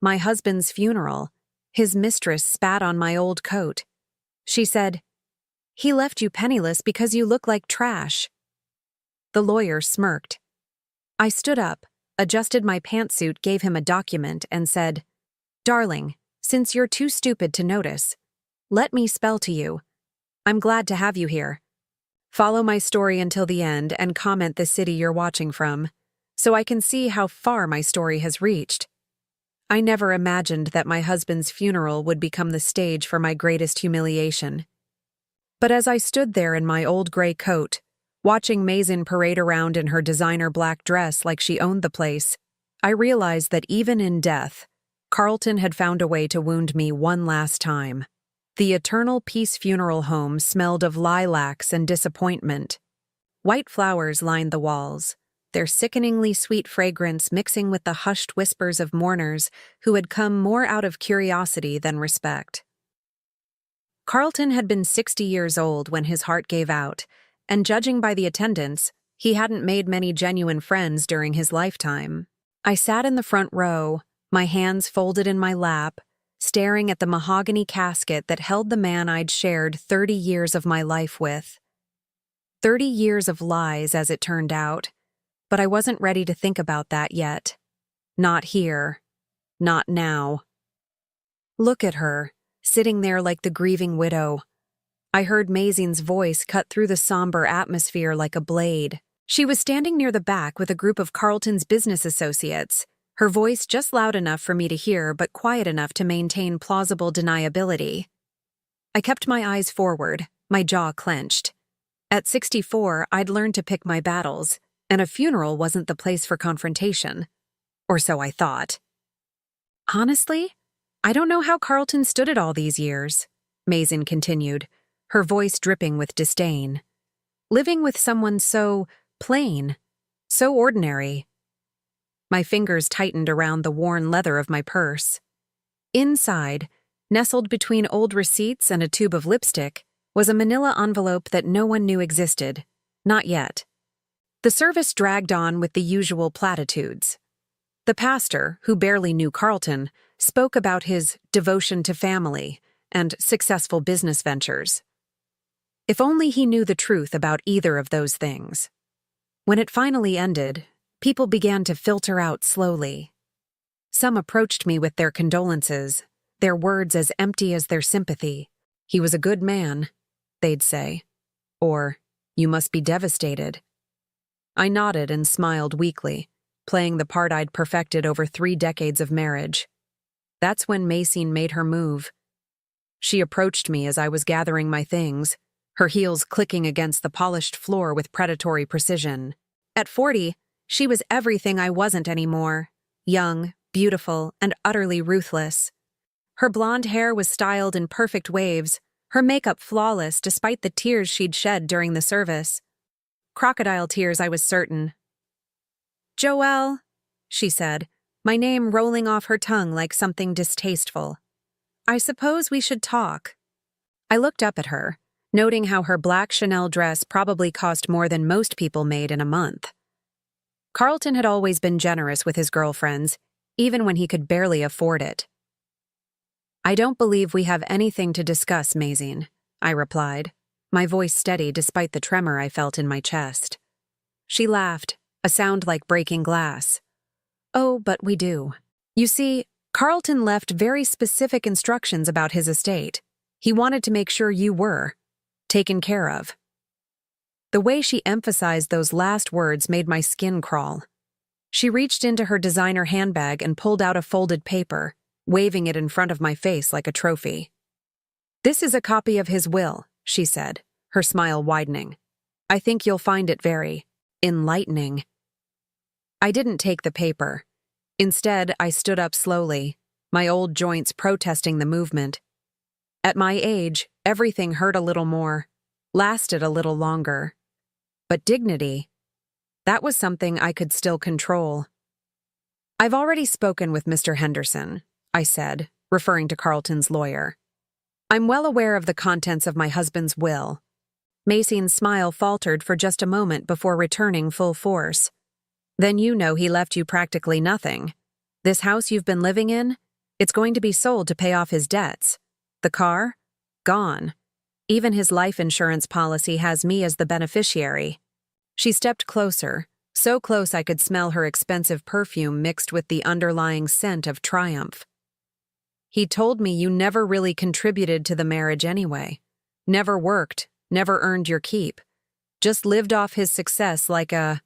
My husband's funeral. His mistress spat on my old coat. She said, "He left you penniless because you look like trash." The lawyer smirked. I stood up, adjusted my pantsuit, gave him a document, and said, "Darling, since you're too stupid to notice, let me spell to you. I'm glad to have you here. Follow my story until the end and comment the city you're watching from, so I can see how far my story has reached." I never imagined that my husband's funeral would become the stage for my greatest humiliation. But as I stood there in my old gray coat, watching Mazin parade around in her designer black dress like she owned the place, I realized that even in death, Carlton had found a way to wound me one last time. The Eternal Peace Funeral Home smelled of lilacs and disappointment. White flowers lined the walls, their sickeningly sweet fragrance mixing with the hushed whispers of mourners who had come more out of curiosity than respect. Carlton had been 60 years old when his heart gave out, and judging by the attendance, he hadn't made many genuine friends during his lifetime. I sat in the front row, my hands folded in my lap, staring at the mahogany casket that held the man I'd shared 30 years of my life with. 30 years of lies, as it turned out, but I wasn't ready to think about that yet. Not here. Not now. Look at her, sitting there like the grieving widow. I heard Mazin's voice cut through the somber atmosphere like a blade. She was standing near the back with a group of Carlton's business associates, her voice just loud enough for me to hear but quiet enough to maintain plausible deniability. I kept my eyes forward, my jaw clenched. At 64, I'd learned to pick my battles, and a funeral wasn't the place for confrontation. Or so I thought. "Honestly, I don't know how Carlton stood it all these years," Mazin continued, her voice dripping with disdain. "Living with someone so plain, so ordinary." My fingers tightened around the worn leather of my purse. Inside, nestled between old receipts and a tube of lipstick, was a manila envelope that no one knew existed. Not yet. The service dragged on with the usual platitudes. The pastor, who barely knew Carlton, spoke about his devotion to family and successful business ventures. If only he knew the truth about either of those things. When it finally ended, people began to filter out slowly. Some approached me with their condolences, their words as empty as their sympathy. "He was a good man," they'd say. Or, "You must be devastated." I nodded and smiled weakly, playing the part I'd perfected over 3 decades of marriage. That's when Mazin made her move. She approached me as I was gathering my things, her heels clicking against the polished floor with predatory precision. At 40, she was everything I wasn't anymore: young, beautiful, and utterly ruthless. Her blonde hair was styled in perfect waves, her makeup flawless despite the tears she'd shed during the service. Crocodile tears, I was certain. "Joelle," she said, my name rolling off her tongue like something distasteful. "I suppose we should talk." I looked up at her, noting how her black Chanel dress probably cost more than most people made in a month. Carlton had always been generous with his girlfriends, even when he could barely afford it. "I don't believe we have anything to discuss, Mazin," I replied, my voice steady despite the tremor I felt in my chest. She laughed, a sound like breaking glass. "Oh, but we do. You see, Carlton left very specific instructions about his estate. He wanted to make sure you were taken care of." The way she emphasized those last words made my skin crawl. She reached into her designer handbag and pulled out a folded paper, waving it in front of my face like a trophy. "This is a copy of his will," she said, her smile widening. "I think you'll find it very enlightening." I didn't take the paper. Instead, I stood up slowly, my old joints protesting the movement. At my age, everything hurt a little more, lasted a little longer. But dignity, that was something I could still control. "I've already spoken with Mr. Henderson," I said, referring to Carlton's lawyer. "I'm well aware of the contents of my husband's will." Mazin's smile faltered for just a moment before returning full force. "Then you know he left you practically nothing. This house you've been living in, It's going to be sold to pay off his debts. The car? Gone. Even his life insurance policy has me as the beneficiary. She stepped closer, so close I could smell her expensive perfume mixed with the underlying scent of triumph. He told me you never really contributed to the marriage anyway. Never worked, never earned your keep. Just lived off his success like a…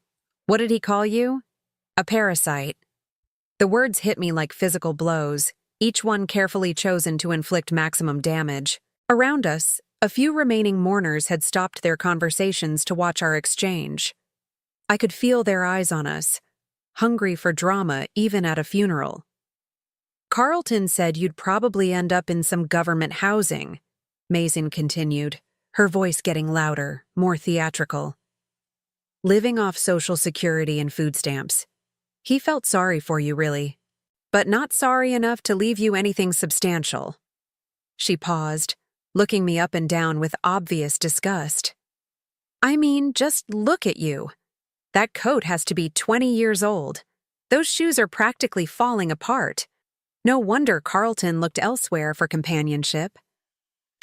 what did he call you? A parasite. The words hit me like physical blows, each one carefully chosen to inflict maximum damage. Around us, a few remaining mourners had stopped their conversations to watch our exchange. I could feel their eyes on us, hungry for drama even at a funeral. Carlton said you'd probably end up in some government housing, Mason continued, her voice getting louder, more theatrical. Living off Social Security and food stamps. He felt sorry for you, really, but not sorry enough to leave you anything substantial. She paused, looking me up and down with obvious disgust. I mean, just look at you. That coat has to be 20 years old. Those shoes are practically falling apart. No wonder Carlton looked elsewhere for companionship.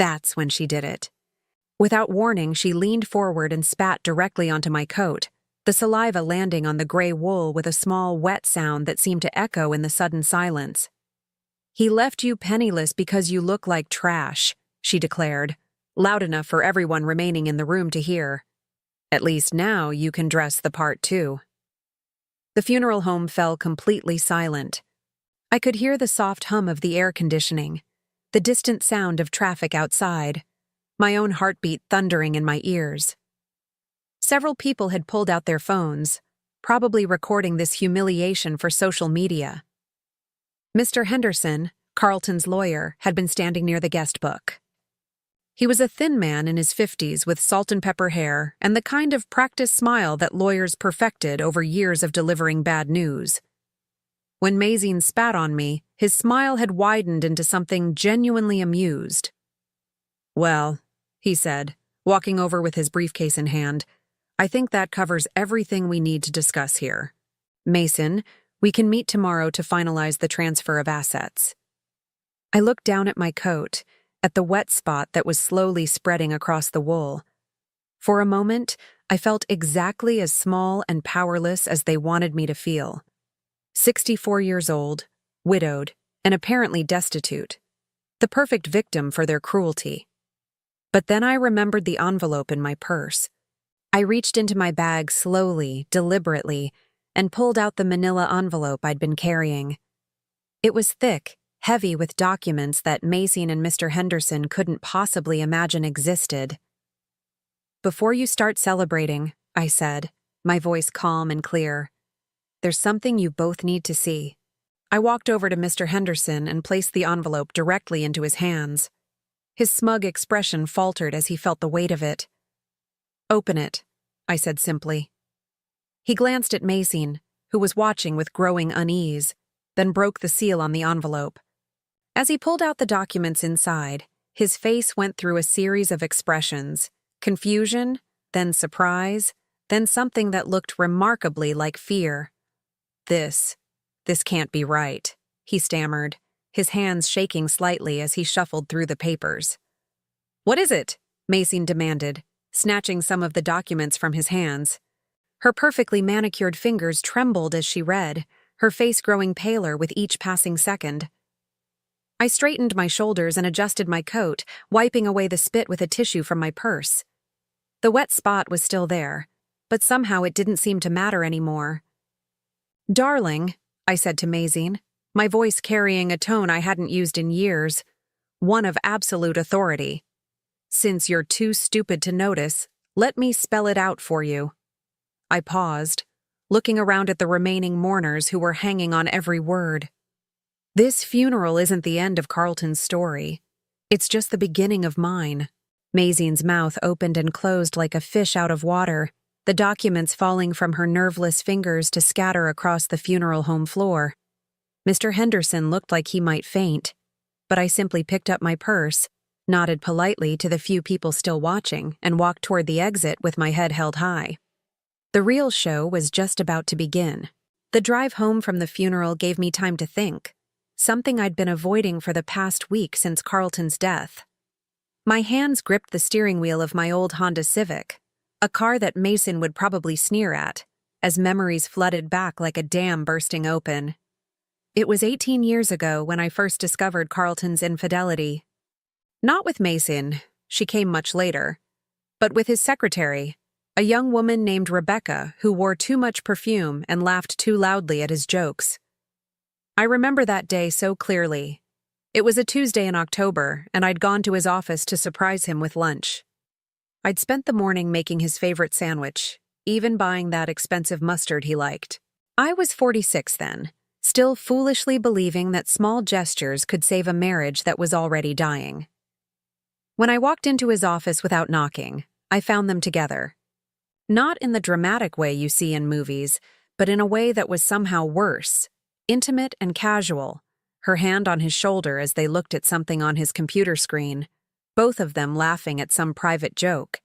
That's when she did it. Without warning, she leaned forward and spat directly onto my coat, the saliva landing on the gray wool with a small wet sound that seemed to echo in the sudden silence. He left you penniless because you look like trash, she declared, loud enough for everyone remaining in the room to hear. At least now you can dress the part too. The funeral home fell completely silent. I could hear the soft hum of the air conditioning, the distant sound of traffic outside, my own heartbeat thundering in my ears. Several people had pulled out their phones, probably recording this humiliation for social media. Mr. Henderson, Carlton's lawyer, had been standing near the guest book. He was a thin man in his 50s with salt and pepper hair and the kind of practiced smile that lawyers perfected over years of delivering bad news. When Mazine spat on me, his smile had widened into something genuinely amused. Well, he said, walking over with his briefcase in hand, I think that covers everything we need to discuss here. Mason, we can meet tomorrow to finalize the transfer of assets. I looked down at my coat, at the wet spot that was slowly spreading across the wool. For a moment, I felt exactly as small and powerless as they wanted me to feel. 64 years old, widowed, and apparently destitute. The perfect victim for their cruelty. But then I remembered the envelope in my purse. I reached into my bag slowly, deliberately, and pulled out the manila envelope I'd been carrying. It was thick, heavy with documents that Mason and Mr. Henderson couldn't possibly imagine existed. Before you start celebrating, I said, my voice calm and clear, there's something you both need to see. I walked over to Mr. Henderson and placed the envelope directly into his hands. His smug expression faltered as he felt the weight of it. Open it, I said simply. He glanced at Mason, who was watching with growing unease, then broke the seal on the envelope. As he pulled out the documents inside, his face went through a series of expressions, confusion, then surprise, then something that looked remarkably like fear. This can't be right, he stammered, his hands shaking slightly as he shuffled through the papers. What is it? Mason demanded, snatching some of the documents from his hands. Her perfectly manicured fingers trembled as she read, her face growing paler with each passing second. I straightened my shoulders and adjusted my coat, wiping away the spit with a tissue from my purse. The wet spot was still there, but somehow it didn't seem to matter anymore. Darling, I said to Mazine, my voice carrying a tone I hadn't used in years, one of absolute authority. Since you're too stupid to notice, let me spell it out for you. I paused, looking around at the remaining mourners who were hanging on every word. This funeral isn't the end of Carlton's story. It's just the beginning of mine. Mazine's mouth opened and closed like a fish out of water, the documents falling from her nerveless fingers to scatter across the funeral home floor. Mr. Henderson looked like he might faint, but I simply picked up my purse, nodded politely to the few people still watching, and walked toward the exit with my head held high. The real show was just about to begin. The drive home from the funeral gave me time to think. something I'd been avoiding for the past week since Carlton's death. My hands gripped the steering wheel of my old Honda Civic, a car that Mason would probably sneer at, as memories flooded back like a dam bursting open. It was 18 years ago when I first discovered Carlton's infidelity. Not with Mason, she came much later, but with his secretary, a young woman named Rebecca who wore too much perfume and laughed too loudly at his jokes. I remember that day so clearly. It was a Tuesday in October, and I'd gone to his office to surprise him with lunch. I'd spent the morning making his favorite sandwich, even buying that expensive mustard he liked. I was 46 then, still foolishly believing that small gestures could save a marriage that was already dying. When I walked into his office without knocking, I found them together. Not in the dramatic way you see in movies, but in a way that was somehow worse, intimate and casual, her hand on his shoulder as they looked at something on his computer screen, both of them laughing at some private joke.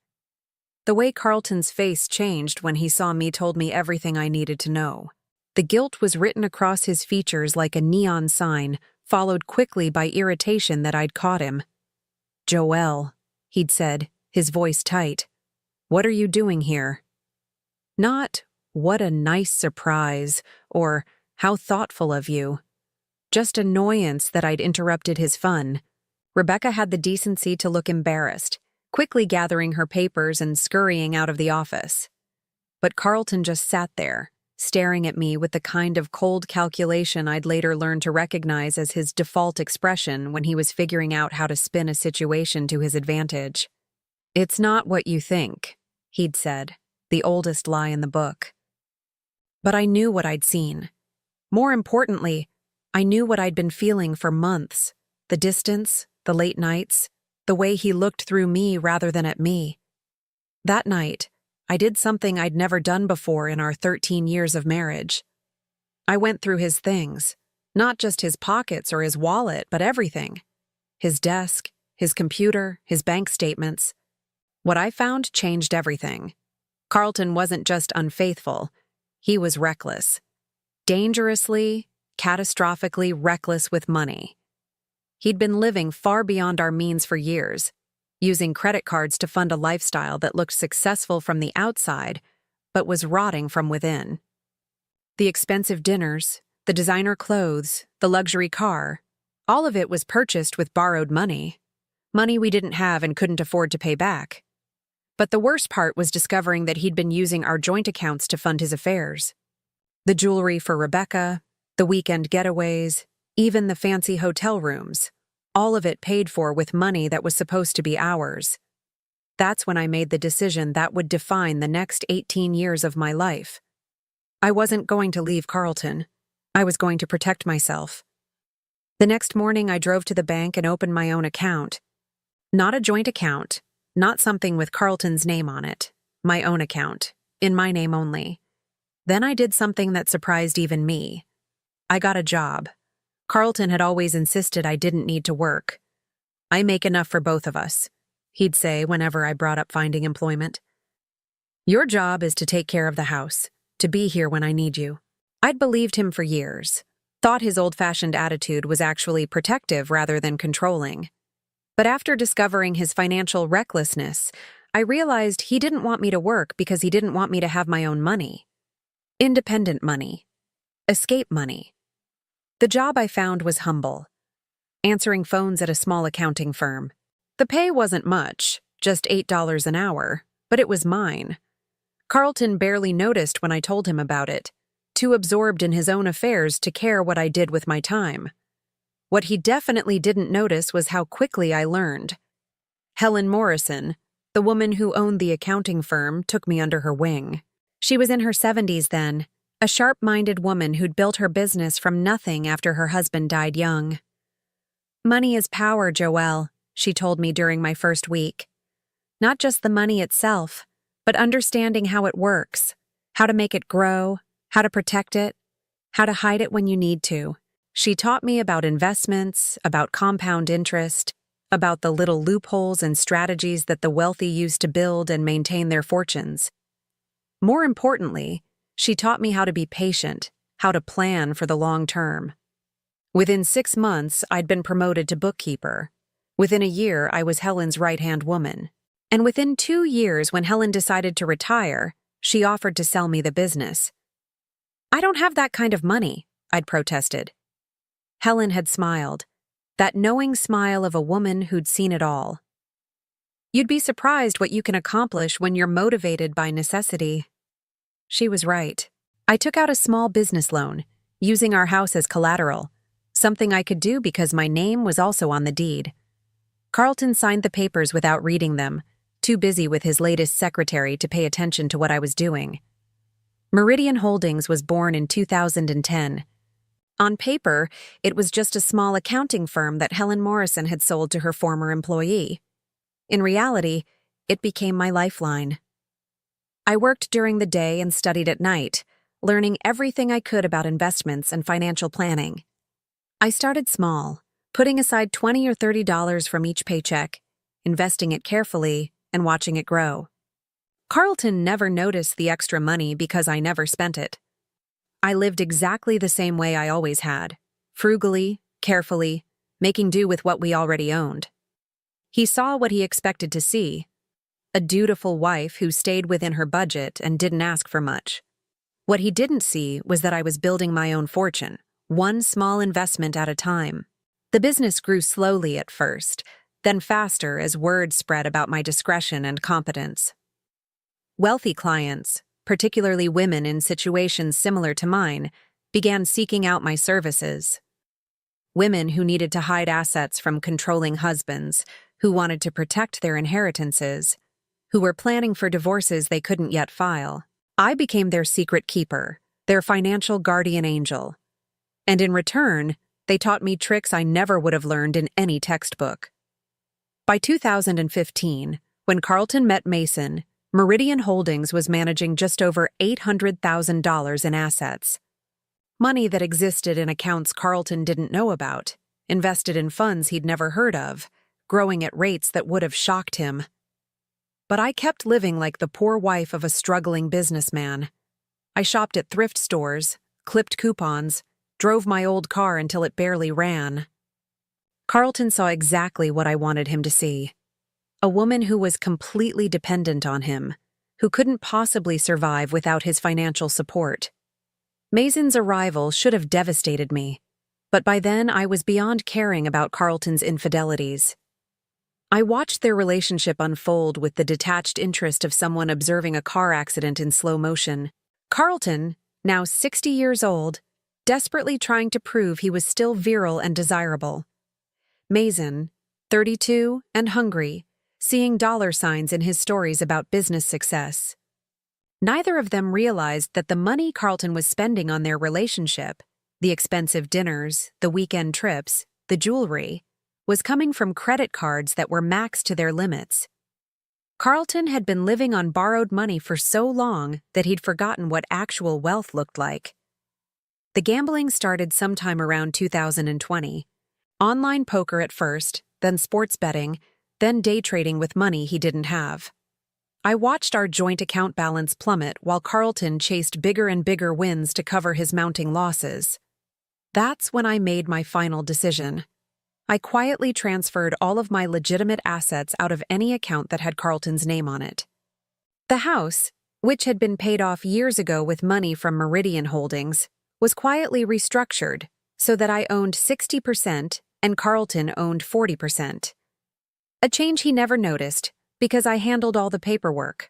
The way Carlton's face changed when he saw me told me everything I needed to know. The guilt was written across his features like a neon sign, followed quickly by irritation that I'd caught him. "Joelle," he'd said, his voice tight. "What are you doing here?" Not, "What a nice surprise," or "How thoughtful of you." Just annoyance that I'd interrupted his fun. Rebecca had the decency to look embarrassed, quickly gathering her papers and scurrying out of the office. But Carlton just sat there, staring at me with the kind of cold calculation I'd later learn to recognize as his default expression when he was figuring out how to spin a situation to his advantage. "It's not what you think," he'd said, the oldest lie in the book. But I knew what I'd seen. More importantly, I knew what I'd been feeling for months: the distance, the late nights, the way he looked through me rather than at me. That night, I did something I'd never done before in our 13 years of marriage. I went through his things, not just his pockets or his wallet, but everything. His desk, his computer, his bank statements. What I found changed everything. Carlton wasn't just unfaithful, he was reckless. Dangerously, catastrophically reckless with money. He'd been living far beyond our means for years, using credit cards to fund a lifestyle that looked successful from the outside, but was rotting from within. The expensive dinners, the designer clothes, the luxury car, all of it was purchased with borrowed money. Money we didn't have and couldn't afford to pay back. But the worst part was discovering that he'd been using our joint accounts to fund his affairs. The jewelry for Rebecca, the weekend getaways, even the fancy hotel rooms, all of it paid for with money that was supposed to be ours. That's when I made the decision that would define the next 18 years of my life. I wasn't going to leave Carlton. I was going to protect myself. The next morning, I drove to the bank and opened my own account. Not a joint account, not something with Carlton's name on it. My own account, in my name only. Then I did something that surprised even me. I got a job. Carlton had always insisted I didn't need to work. "I make enough for both of us," he'd say whenever I brought up finding employment. "Your job is to take care of the house, to be here when I need you." I'd believed him for years, thought his old-fashioned attitude was actually protective rather than controlling. But after discovering his financial recklessness, I realized he didn't want me to work because he didn't want me to have my own money. Independent money. Escape money. The job I found was humble. Answering phones at a small accounting firm. The pay wasn't much, just $8 an hour, but it was mine. Carlton barely noticed when I told him about it, too absorbed in his own affairs to care what I did with my time. What he definitely didn't notice was how quickly I learned. Helen Morrison, the woman who owned the accounting firm, took me under her wing. She was in her 70s then, a sharp-minded woman who'd built her business from nothing after her husband died young. "Money is power, Joelle," she told me during my first week. "Not just the money itself, but understanding how it works, how to make it grow, how to protect it, how to hide it when you need to." She taught me about investments, about compound interest, about the little loopholes and strategies that the wealthy use to build and maintain their fortunes. More importantly, she taught me how to be patient, how to plan for the long term. Within 6 months, I'd been promoted to bookkeeper. Within a year, I was Helen's right-hand woman. And within 2 years, when Helen decided to retire, she offered to sell me the business. "I don't have that kind of money," I'd protested. Helen had smiled, that knowing smile of a woman who'd seen it all. "You'd be surprised what you can accomplish when you're motivated by necessity." She was right. I took out a small business loan, using our house as collateral, something I could do because my name was also on the deed. Carlton signed the papers without reading them, too busy with his latest secretary to pay attention to what I was doing. Meridian Holdings was born in 2010. On paper, it was just a small accounting firm that Helen Morrison had sold to her former employee. In reality, it became my lifeline. I worked during the day and studied at night, learning everything I could about investments and financial planning. I started small, putting aside $20 or $30 from each paycheck, investing it carefully, and watching it grow. Carlton never noticed the extra money because I never spent it. I lived exactly the same way I always had, frugally, carefully, making do with what we already owned. He saw what he expected to see, a dutiful wife who stayed within her budget and didn't ask for much. What he didn't see was that I was building my own fortune, one small investment at a time. The business grew slowly at first, then faster as word spread about my discretion and competence. Wealthy clients, particularly women in situations similar to mine, began seeking out my services. Women who needed to hide assets from controlling husbands, who wanted to protect their inheritances, who were planning for divorces they couldn't yet file. I became their secret keeper, their financial guardian angel. And in return, they taught me tricks I never would have learned in any textbook. By 2015, when Carlton met Mason, Meridian Holdings was managing just over $800,000 in assets. Money that existed in accounts Carlton didn't know about, invested in funds he'd never heard of, growing at rates that would have shocked him. But I kept living like the poor wife of a struggling businessman. I shopped at thrift stores, clipped coupons, drove my old car until it barely ran. Carlton saw exactly what I wanted him to see. A woman who was completely dependent on him, who couldn't possibly survive without his financial support. Mason's arrival should have devastated me, but by then I was beyond caring about Carlton's infidelities. I watched their relationship unfold with the detached interest of someone observing a car accident in slow motion. Carlton, now 60 years old, desperately trying to prove he was still virile and desirable. Mason, 32 and hungry, seeing dollar signs in his stories about business success. Neither of them realized that the money Carlton was spending on their relationship, the expensive dinners, the weekend trips, the jewelry, was coming from credit cards that were maxed to their limits. Carlton had been living on borrowed money for so long that he'd forgotten what actual wealth looked like. The gambling started sometime around 2020. Online poker at first, then sports betting, then day trading with money he didn't have. I watched our joint account balance plummet while Carlton chased bigger and bigger wins to cover his mounting losses. That's when I made my final decision. I quietly transferred all of my legitimate assets out of any account that had Carlton's name on it. The house, which had been paid off years ago with money from Meridian Holdings, was quietly restructured so that I owned 60% and Carlton owned 40%. A change he never noticed because I handled all the paperwork.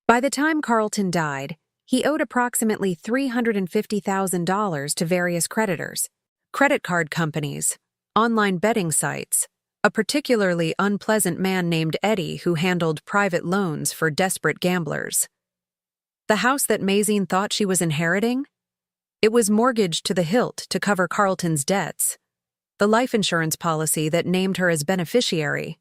By the time Carlton died, he owed approximately $350,000 to various creditors, credit card companies, online betting sites, a particularly unpleasant man named Eddie who handled private loans for desperate gamblers. The house that Mason thought she was inheriting? It was mortgaged to the hilt to cover Carlton's debts, the life insurance policy that named her as beneficiary.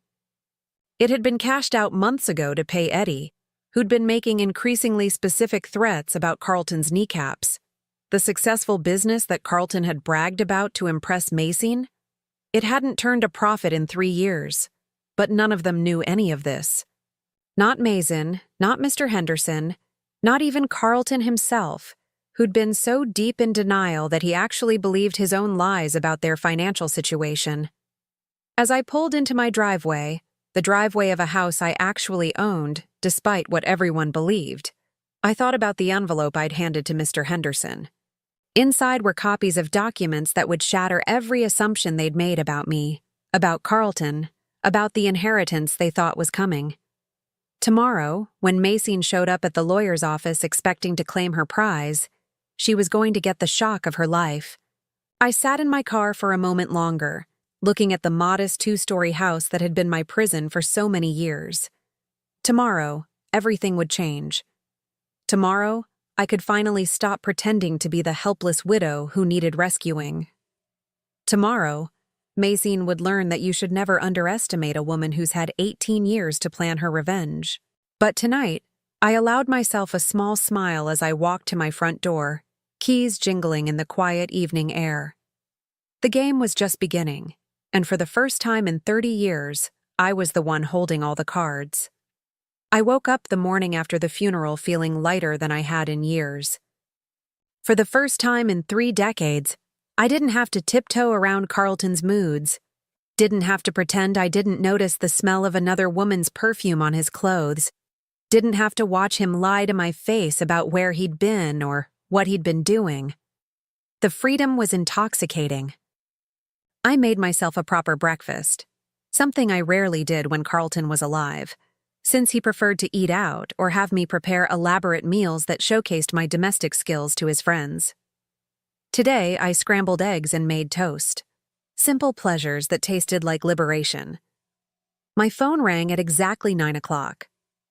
It had been cashed out months ago to pay Eddie, who'd been making increasingly specific threats about Carlton's kneecaps. The successful business that Carlton had bragged about to impress Mason? It hadn't turned a profit in 3 years, but none of them knew any of this. Not Mason, not Mr. Henderson, not even Carlton himself, who'd been so deep in denial that he actually believed his own lies about their financial situation. As I pulled into my driveway, the driveway of a house I actually owned, despite what everyone believed, I thought about the envelope I'd handed to Mr. Henderson. Inside were copies of documents that would shatter every assumption they'd made about me, about Carlton, about the inheritance they thought was coming. Tomorrow, when Macy showed up at the lawyer's office expecting to claim her prize, she was going to get the shock of her life. I sat in my car for a moment longer, looking at the modest two-story house that had been my prison for so many years. Tomorrow, everything would change. Tomorrow, I could finally stop pretending to be the helpless widow who needed rescuing. Tomorrow, Macy would learn that you should never underestimate a woman who's had 18 years to plan her revenge. But tonight, I allowed myself a small smile as I walked to my front door, keys jingling in the quiet evening air. The game was just beginning, and for the first time in 30 years, I was the one holding all the cards. I woke up the morning after the funeral feeling lighter than I had in years. For the first time in 3 decades, I didn't have to tiptoe around Carlton's moods, didn't have to pretend I didn't notice the smell of another woman's perfume on his clothes, didn't have to watch him lie to my face about where he'd been or what he'd been doing. The freedom was intoxicating. I made myself a proper breakfast, something I rarely did when Carlton was alive, since he preferred to eat out or have me prepare elaborate meals that showcased my domestic skills to his friends. Today, I scrambled eggs and made toast. Simple pleasures that tasted like liberation. My phone rang at exactly 9 o'clock.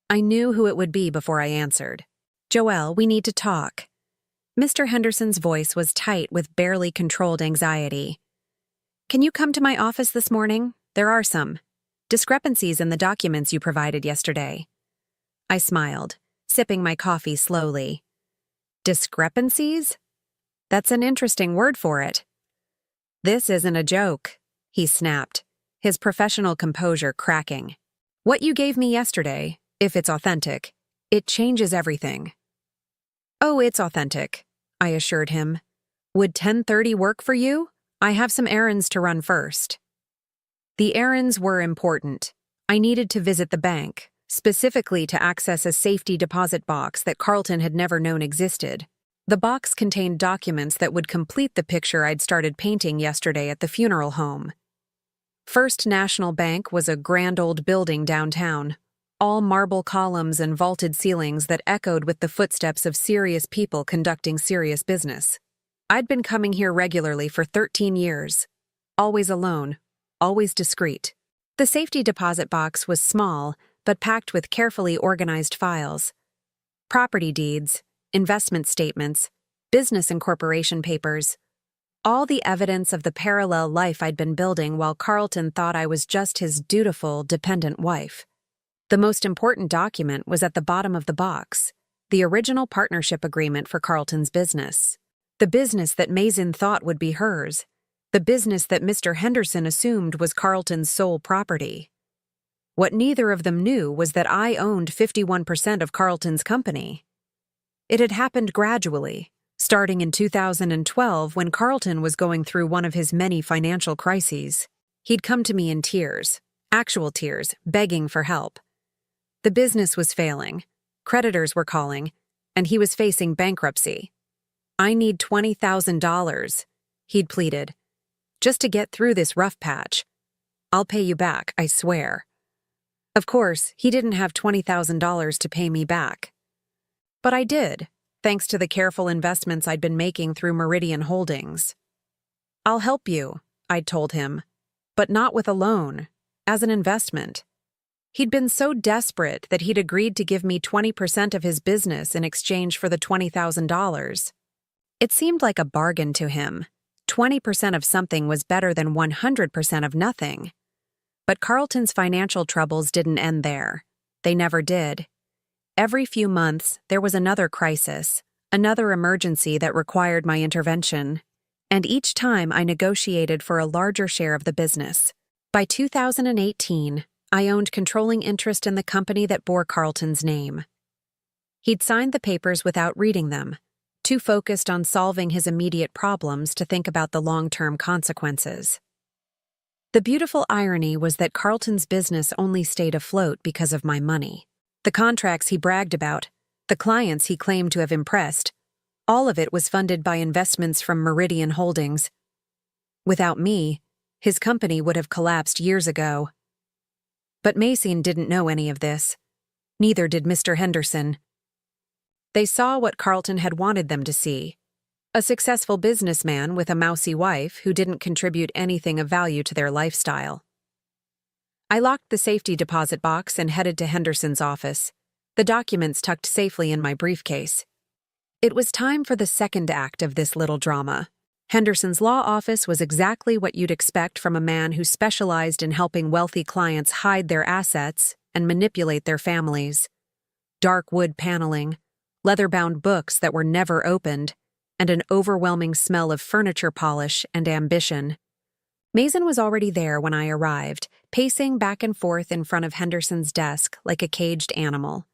I knew who it would be before I answered. "Joelle, we need to talk." Mr. Henderson's voice was tight with barely controlled anxiety. "Can you come to my office this morning? There are some discrepancies in the documents you provided yesterday." I smiled, sipping my coffee slowly. Discrepancies? That's an interesting word for it. "This isn't a joke," he snapped, his professional composure cracking. "What you gave me yesterday, if it's authentic, it changes everything." "Oh, it's authentic," I assured him. "Would 10:30 work for you? I have some errands to run first." The errands were important. I needed to visit the bank, specifically to access a safety deposit box that Carlton had never known existed. The box contained documents that would complete the picture I'd started painting yesterday at the funeral home. First National Bank was a grand old building downtown, all marble columns and vaulted ceilings that echoed with the footsteps of serious people conducting serious business. I'd been coming here regularly for 13 years, always alone, always discreet. The safety deposit box was small, but packed with carefully organized files. Property deeds, investment statements, business and corporation papers. All the evidence of the parallel life I'd been building while Carlton thought I was just his dutiful, dependent wife. The most important document was at the bottom of the box, the original partnership agreement for Carlton's business. The business that Mason thought would be hers. The business that Mr. Henderson assumed was Carlton's sole property. What neither of them knew was that I owned 51% of Carlton's company. It had happened gradually, starting in 2012 when Carlton was going through one of his many financial crises. He'd come to me in tears, actual tears, begging for help. The business was failing, creditors were calling, and he was facing bankruptcy. "I need $20,000, he'd pleaded, "just to get through this rough patch. I'll pay you back, I swear." Of course, he didn't have $20,000 to pay me back. But I did, thanks to the careful investments I'd been making through Meridian Holdings. "I'll help you," I'd told him, "but not with a loan, as an investment." He'd been so desperate that he'd agreed to give me 20% of his business in exchange for the $20,000. It seemed like a bargain to him. 20% of something was better than 100% of nothing. But Carlton's financial troubles didn't end there. They never did. Every few months, there was another crisis, another emergency that required my intervention. And each time I negotiated for a larger share of the business. By 2018, I owned controlling interest in the company that bore Carlton's name. He'd signed the papers without reading them, too focused on solving his immediate problems to think about the long-term consequences. The beautiful irony was that Carlton's business only stayed afloat because of my money. The contracts he bragged about, the clients he claimed to have impressed, all of it was funded by investments from Meridian Holdings. Without me, his company would have collapsed years ago. But Mason didn't know any of this. Neither did Mr. Henderson. They saw what Carlton had wanted them to see: a successful businessman with a mousy wife who didn't contribute anything of value to their lifestyle. I locked the safety deposit box and headed to Henderson's office, the documents tucked safely in my briefcase. It was time for the second act of this little drama. Henderson's law office was exactly what you'd expect from a man who specialized in helping wealthy clients hide their assets and manipulate their families. Dark wood paneling, leather-bound books that were never opened, and an overwhelming smell of furniture polish and ambition. Mason was already there when I arrived, pacing back and forth in front of Henderson's desk like a caged animal.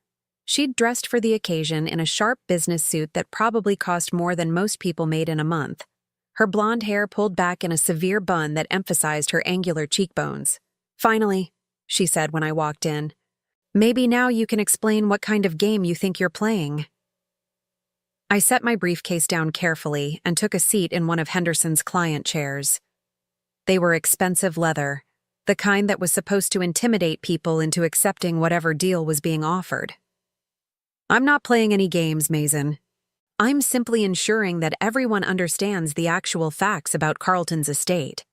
She'd dressed for the occasion in a sharp business suit that probably cost more than most people made in a month. Her blonde hair pulled back in a severe bun that emphasized her angular cheekbones. "Finally," she said when I walked in. "Maybe now you can explain what kind of game you think you're playing." I set my briefcase down carefully and took a seat in one of Henderson's client chairs. They were expensive leather, the kind that was supposed to intimidate people into accepting whatever deal was being offered. "I'm not playing any games, Mason. I'm simply ensuring that everyone understands the actual facts about Carlton's estate."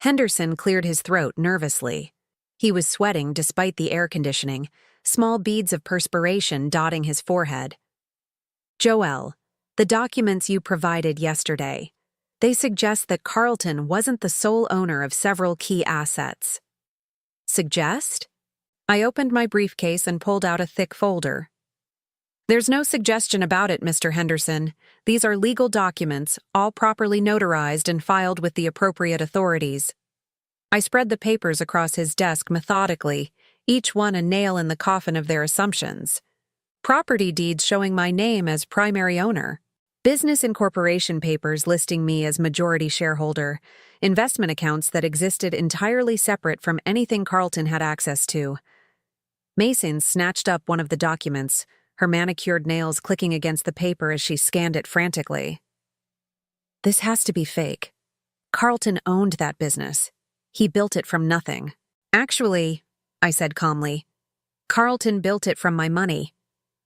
Henderson cleared his throat nervously. He was sweating despite the air conditioning, small beads of perspiration dotting his forehead. "Joelle, the documents you provided yesterday, they suggest that Carlton wasn't the sole owner of several key assets." "Suggest?" I opened my briefcase and pulled out a thick folder. "There's no suggestion about it, Mr. Henderson. These are legal documents, all properly notarized and filed with the appropriate authorities." I spread the papers across his desk methodically, each one a nail in the coffin of their assumptions. Property deeds showing my name as primary owner. Business incorporation papers listing me as majority shareholder. Investment accounts that existed entirely separate from anything Carlton had access to. Mason snatched up one of the documents, her manicured nails clicking against the paper as she scanned it frantically. "This has to be fake. Carlton owned that business. He built it from nothing." "Actually," I said calmly, "Carlton built it from my money.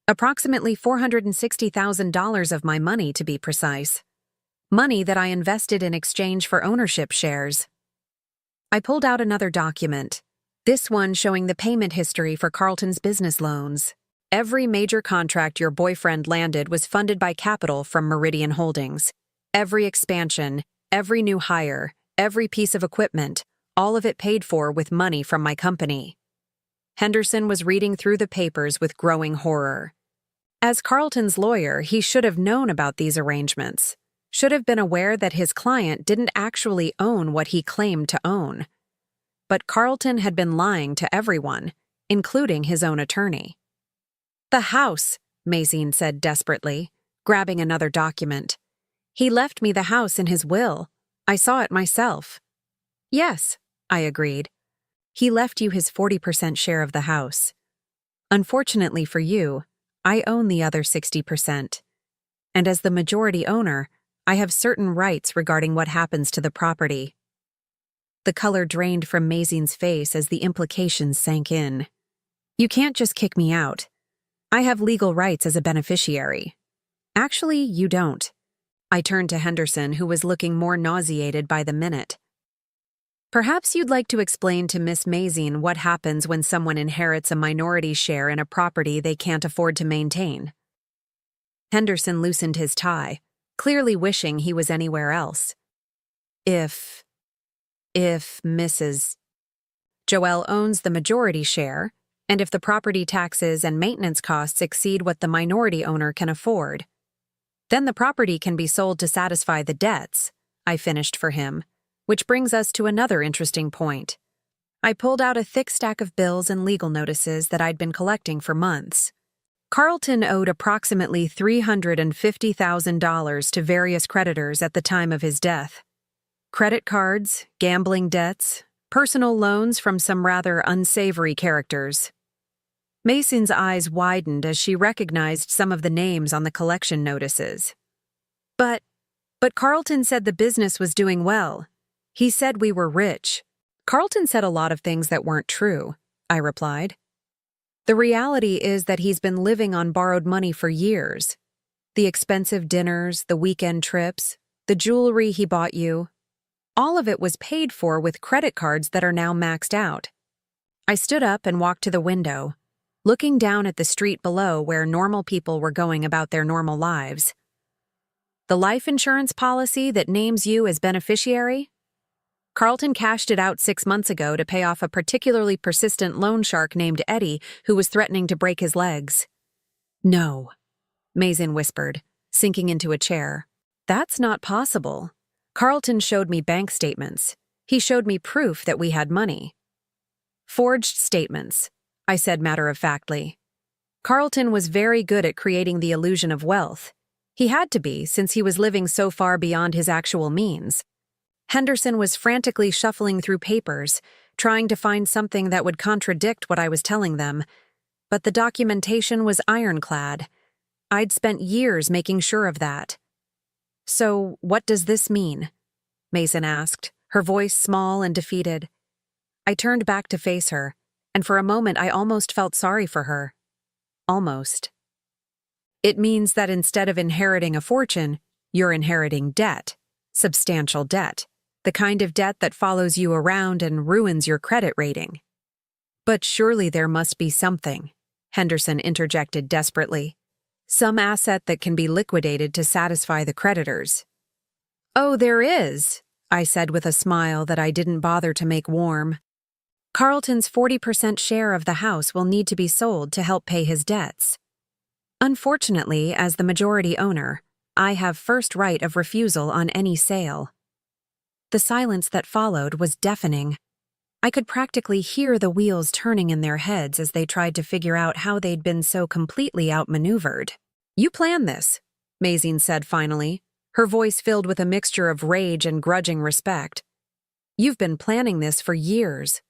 Approximately $460,000 of my money, to be precise. Money that I invested in exchange for ownership shares." I pulled out another document, this one showing the payment history for Carlton's business loans. "Every major contract your boyfriend landed was funded by capital from Meridian Holdings. Every expansion, every new hire, every piece of equipment, all of it paid for with money from my company." Henderson was reading through the papers with growing horror. As Carlton's lawyer, he should have known about these arrangements, should have been aware that his client didn't actually own what he claimed to own. But Carlton had been lying to everyone, including his own attorney. "The house," Mason said desperately, grabbing another document. "He left me the house in his will. I saw it myself." "Yes," I agreed. "He left you his 40% share of the house. Unfortunately for you, I own the other 60%. And as the majority owner, I have certain rights regarding what happens to the property." The color drained from Mason's face as the implications sank in. "You can't just kick me out. I have legal rights as a beneficiary." "Actually, you don't." I turned to Henderson, who was looking more nauseated by the minute. "Perhaps you'd like to explain to Miss Mason what happens when someone inherits a minority share in a property they can't afford to maintain." Henderson loosened his tie, clearly wishing he was anywhere else. If Mrs. Joelle owns the majority share, and if the property taxes and maintenance costs exceed what the minority owner can afford, then the property can be sold to satisfy the debts," I finished for him, which brings us to another interesting point. I pulled out a thick stack of bills and legal notices that I'd been collecting for months. Carlton owed approximately $350,000 to various creditors at the time of his death. Credit cards, gambling debts, personal loans from some rather unsavory characters. Mason's eyes widened as she recognized some of the names on the collection notices. But Carlton said the business was doing well. He said we were rich. Carlton said a lot of things that weren't true, I replied. The reality is that he's been living on borrowed money for years. The expensive dinners, the weekend trips, the jewelry he bought you. All of it was paid for with credit cards that are now maxed out. I stood up and walked to the window, looking down at the street below where normal people were going about their normal lives. The life insurance policy that names you as beneficiary? Carlton cashed it out 6 months ago to pay off a particularly persistent loan shark named Eddie who was threatening to break his legs. No, Mason whispered, sinking into a chair. That's not possible. Carlton showed me bank statements. He showed me proof that we had money. Forged statements, I said matter-of-factly. Carlton was very good at creating the illusion of wealth. He had to be, since he was living so far beyond his actual means. Henderson was frantically shuffling through papers, trying to find something that would contradict what I was telling them, but the documentation was ironclad. I'd spent years making sure of that. So, what does this mean? Mason asked, her voice small and defeated. I turned back to face her, and for a moment I almost felt sorry for her. Almost. It means that instead of inheriting a fortune, you're inheriting debt. Substantial debt. The kind of debt that follows you around and ruins your credit rating. But surely there must be something, Henderson interjected desperately. Some asset that can be liquidated to satisfy the creditors. Oh, there is, I said with a smile that I didn't bother to make warm. Carlton's 40% share of the house will need to be sold to help pay his debts. Unfortunately, as the majority owner, I have first right of refusal on any sale. The silence that followed was deafening. I could practically hear the wheels turning in their heads as they tried to figure out how they'd been so completely outmaneuvered. You planned this, Mason said finally, her voice filled with a mixture of rage and grudging respect. You've been planning this for years.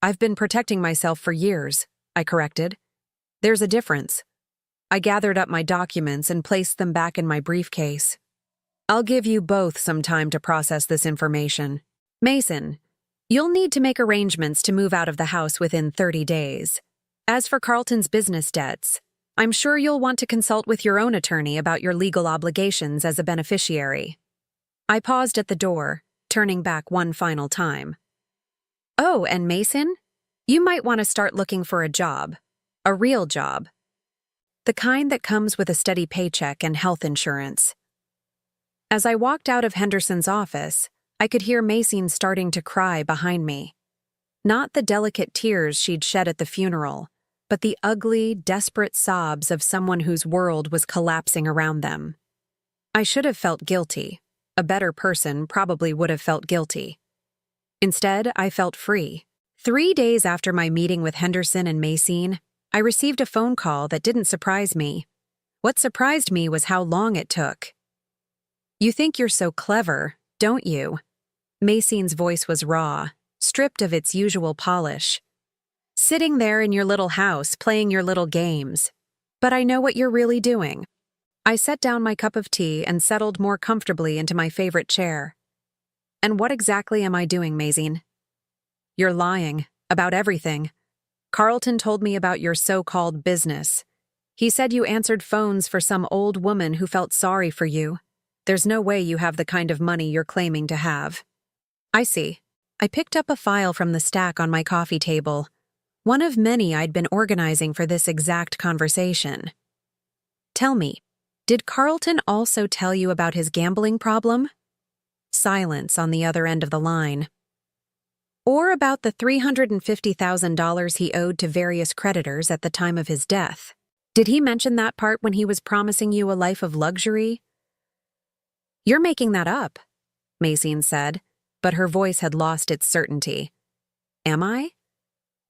I've been protecting myself for years, I corrected. There's a difference. I gathered up my documents and placed them back in my briefcase. I'll give you both some time to process this information. Mason, you'll need to make arrangements to move out of the house within 30 days. As for Carlton's business debts, I'm sure you'll want to consult with your own attorney about your legal obligations as a beneficiary. I paused at the door, turning back one final time. Oh, and Mason, you might want to start looking for a job. A real job. The kind that comes with a steady paycheck and health insurance. As I walked out of Henderson's office, I could hear Mason starting to cry behind me. Not the delicate tears she'd shed at the funeral, but the ugly, desperate sobs of someone whose world was collapsing around them. I should have felt guilty. A better person probably would have felt guilty. Instead, I felt free. 3 days after my meeting with Henderson and Mason, I received a phone call that didn't surprise me. What surprised me was how long it took. You think you're so clever, don't you? Mason's voice was raw, stripped of its usual polish. Sitting there in your little house, playing your little games. But I know what you're really doing. I set down my cup of tea and settled more comfortably into my favorite chair. And what exactly am I doing, Mason? You're lying. About everything. Carlton told me about your so-called business. He said you answered phones for some old woman who felt sorry for you. There's no way you have the kind of money you're claiming to have. I see. I picked up a file from the stack on my coffee table, one of many I'd been organizing for this exact conversation. Tell me, did Carlton also tell you about his gambling problem? Silence on the other end of the line. Or about the $350,000 he owed to various creditors at the time of his death? Did he mention that part when he was promising you a life of luxury? You're making that up, Mason said, but her voice had lost its certainty. Am I?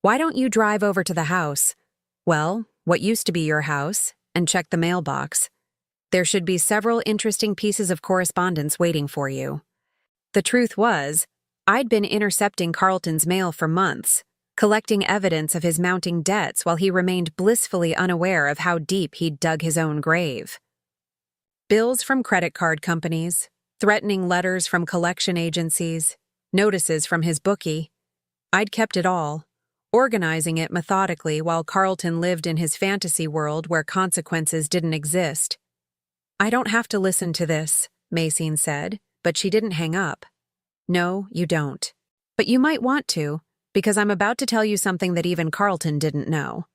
Why don't you drive over to the house? Well, what used to be your house, and check the mailbox. There should be several interesting pieces of correspondence waiting for you. The truth was, I'd been intercepting Carlton's mail for months, collecting evidence of his mounting debts while he remained blissfully unaware of how deep he'd dug his own grave. Bills from credit card companies, threatening letters from collection agencies, notices from his bookie. I'd kept it all, organizing it methodically while Carlton lived in his fantasy world where consequences didn't exist. "I don't have to listen to this," Maxine said, but she didn't hang up. "No, you don't. But you might want to, because I'm about to tell you something that even Carlton didn't know."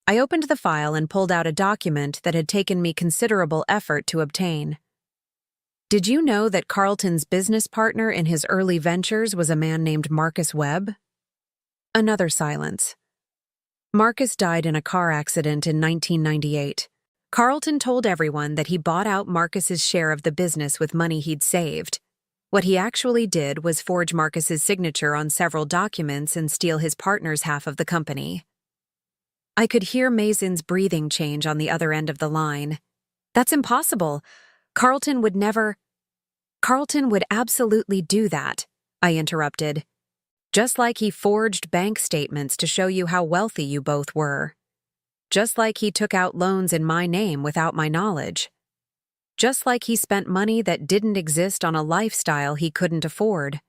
I opened the file and pulled out a document that had taken me considerable effort to obtain. Did you know that Carlton's business partner in his early ventures was a man named Marcus Webb? Another silence. Marcus died in a car accident in 1998. Carlton told everyone that he bought out Marcus's share of the business with money he'd saved. What he actually did was forge Marcus's signature on several documents and steal his partner's half of the company. I could hear Mazine's breathing change on the other end of the line. "That's impossible. Carlton would absolutely do that," I interrupted. "Just like he forged bank statements to show you how wealthy you both were. Just like he took out loans in my name without my knowledge. Just like he spent money that didn't exist on a lifestyle he couldn't afford."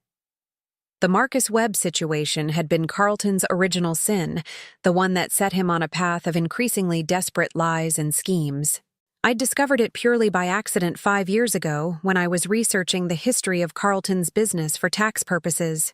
The Marcus Webb situation had been Carlton's original sin, the one that set him on a path of increasingly desperate lies and schemes. I'd discovered it purely by accident 5 years ago when I was researching the history of Carlton's business for tax purposes.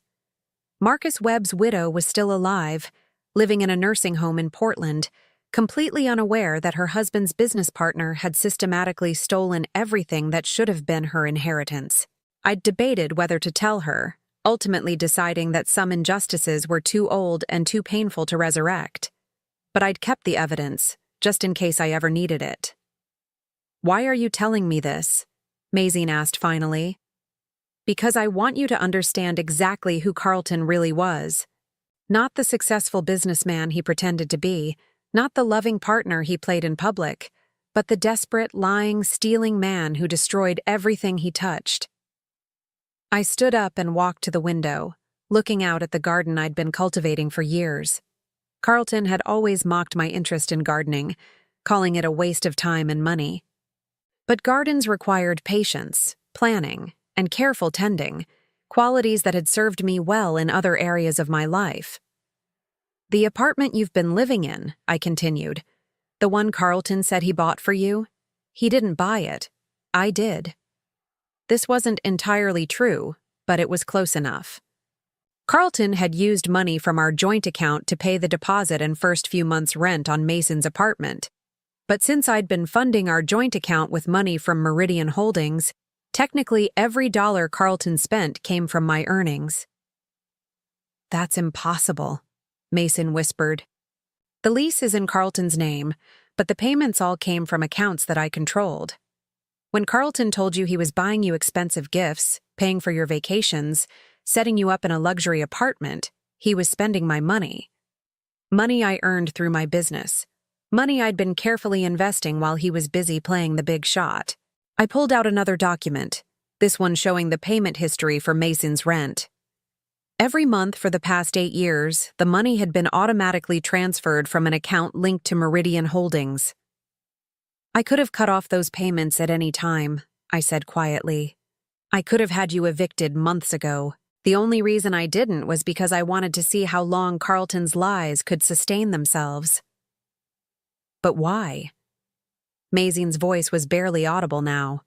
Marcus Webb's widow was still alive, living in a nursing home in Portland, completely unaware that her husband's business partner had systematically stolen everything that should have been her inheritance. I'd debated whether to tell her, ultimately deciding that some injustices were too old and too painful to resurrect. But I'd kept the evidence, just in case I ever needed it. "Why are you telling me this?" Mazine asked finally. "Because I want you to understand exactly who Carlton really was. Not the successful businessman he pretended to be, not the loving partner he played in public, but the desperate, lying, stealing man who destroyed everything he touched." I stood up and walked to the window, looking out at the garden I'd been cultivating for years. Carlton had always mocked my interest in gardening, calling it a waste of time and money. But gardens required patience, planning, and careful tending, qualities that had served me well in other areas of my life. "The apartment you've been living in," I continued, "the one Carlton said he bought for you, he didn't buy it. I did." This wasn't entirely true, but it was close enough. Carlton had used money from our joint account to pay the deposit and first few months' rent on Mason's apartment. But since I'd been funding our joint account with money from Meridian Holdings, technically every dollar Carlton spent came from my earnings. "That's impossible," Mason whispered. "The lease is in Carlton's name, but the payments all came from accounts that I controlled. When Carlton told you he was buying you expensive gifts, paying for your vacations, setting you up in a luxury apartment, he was spending my money. Money I earned through my business. Money I'd been carefully investing while he was busy playing the big shot." I pulled out another document, this one showing the payment history for Mason's rent. Every month for the past 8 years, the money had been automatically transferred from an account linked to Meridian Holdings. "I could have cut off those payments at any time," I said quietly. "I could have had you evicted months ago. The only reason I didn't was because I wanted to see how long Carlton's lies could sustain themselves." "But why?" Mazine's voice was barely audible now.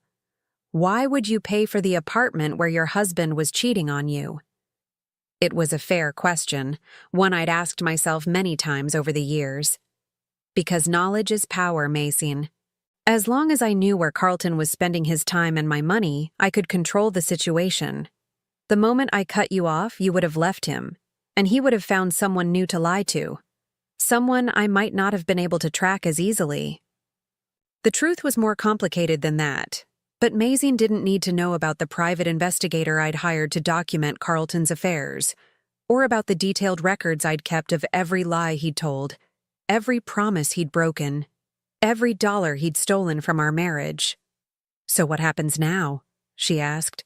"Why would you pay for the apartment where your husband was cheating on you?" It was a fair question, one I'd asked myself many times over the years. Because knowledge is power, Mazine. As long as I knew where Carlton was spending his time and my money, I could control the situation. The moment I cut you off, you would have left him, and he would have found someone new to lie to. Someone I might not have been able to track as easily. The truth was more complicated than that, but Mazine didn't need to know about the private investigator I'd hired to document Carlton's affairs, or about the detailed records I'd kept of every lie he'd told. every promise he'd broken, every dollar he'd stolen from our marriage. "So what happens now?" she asked.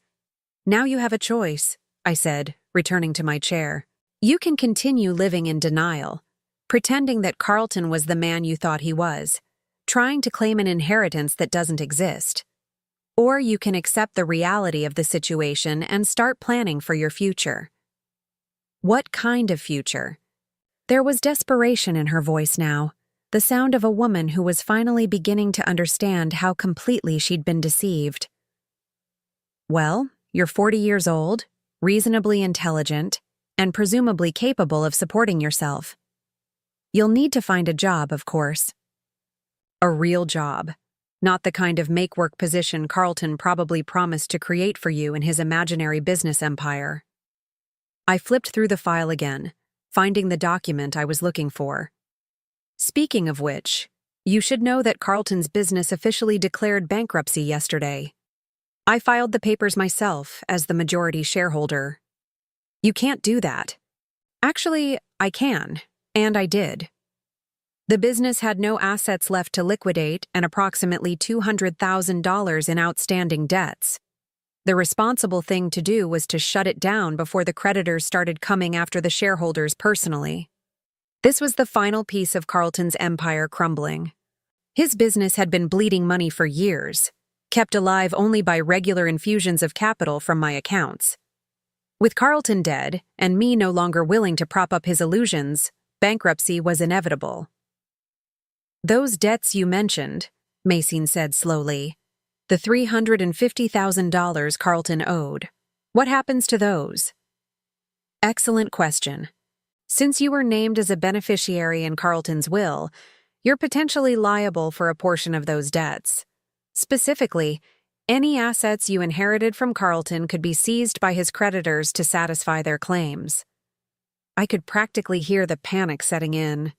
"Now you have a choice," I said, returning to my chair. "You can continue living in denial, pretending that Carlton was the man you thought he was, trying to claim an inheritance that doesn't exist. Or you can accept the reality of the situation and start planning for your future." "What kind of future?" There was desperation in her voice now, the sound of a woman who was finally beginning to understand how completely she'd been deceived. "Well, you're 40 years old, reasonably intelligent, and presumably capable of supporting yourself. You'll need to find a job, of course. A real job, not the kind of make-work position Carlton probably promised to create for you in his imaginary business empire." I flipped through the file again, finding the document I was looking for. "Speaking of which, you should know that Carlton's business officially declared bankruptcy yesterday. I filed the papers myself as the majority shareholder." "You can't do that." "Actually, I can, and I did. The business had no assets left to liquidate and approximately $200,000 in outstanding debts. The responsible thing to do was to shut it down before the creditors started coming after the shareholders personally." This was the final piece of Carlton's empire crumbling. His business had been bleeding money for years, kept alive only by regular infusions of capital from my accounts. With Carlton dead, and me no longer willing to prop up his illusions, bankruptcy was inevitable. "Those debts you mentioned," Mason said slowly, "the $350,000 Carlton owed. What happens to those?" "Excellent question. Since you were named as a beneficiary in Carlton's will, you're potentially liable for a portion of those debts. Specifically, any assets you inherited from Carlton could be seized by his creditors to satisfy their claims." I could practically hear the panic setting in.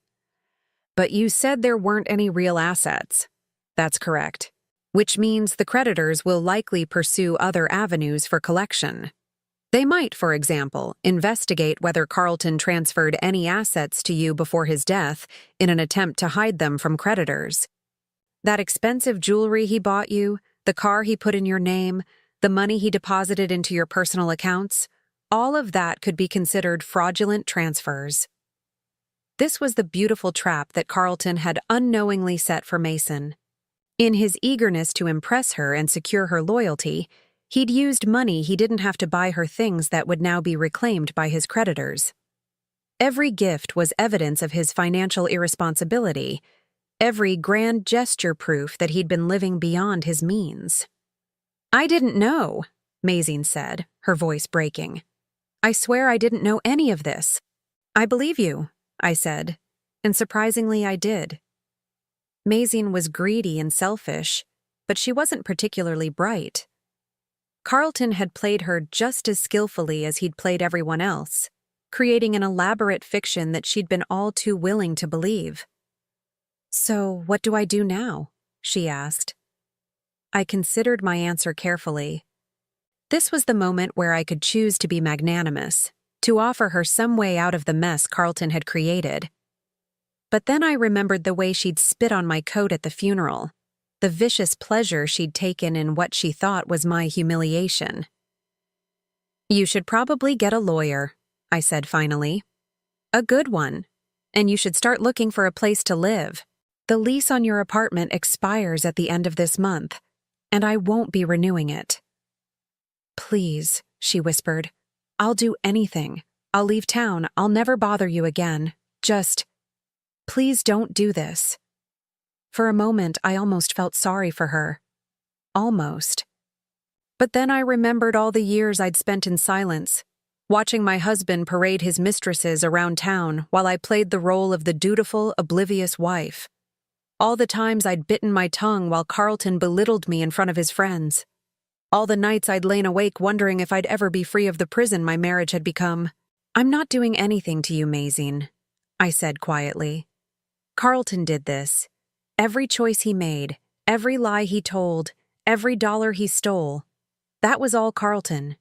"But you said there weren't any real assets." "That's correct. Which means the creditors will likely pursue other avenues for collection. They might, for example, investigate whether Carlton transferred any assets to you before his death in an attempt to hide them from creditors. That expensive jewelry he bought you, the car he put in your name, the money he deposited into your personal accounts, all of that could be considered fraudulent transfers." This was the beautiful trap that Carlton had unknowingly set for Mason. In his eagerness to impress her and secure her loyalty, he'd used money he didn't have to buy her things that would now be reclaimed by his creditors. Every gift was evidence of his financial irresponsibility, every grand gesture proof that he'd been living beyond his means. "I didn't know," Mason said, her voice breaking. "I swear I didn't know any of this." "I believe you," I said, and surprisingly I did. Mason was greedy and selfish, but she wasn't particularly bright. Carlton had played her just as skillfully as he'd played everyone else, creating an elaborate fiction that she'd been all too willing to believe. "So, what do I do now?" she asked. I considered my answer carefully. This was the moment where I could choose to be magnanimous, to offer her some way out of the mess Carlton had created. But then I remembered the way she'd spit on my coat at the funeral, the vicious pleasure she'd taken in what she thought was my humiliation. "You should probably get a lawyer," I said finally. "A good one. And you should start looking for a place to live. The lease on your apartment expires at the end of this month, and I won't be renewing it." "Please," she whispered. "I'll do anything. I'll leave town. I'll never bother you again. Just, please don't do this." For a moment, I almost felt sorry for her. Almost. But then I remembered all the years I'd spent in silence, watching my husband parade his mistresses around town while I played the role of the dutiful, oblivious wife. All the times I'd bitten my tongue while Carlton belittled me in front of his friends. All the nights I'd lain awake wondering if I'd ever be free of the prison my marriage had become. "I'm not doing anything to you, Mason," I said quietly. "Carlton did this. Every choice he made, every lie he told, every dollar he stole. That was all Carlton.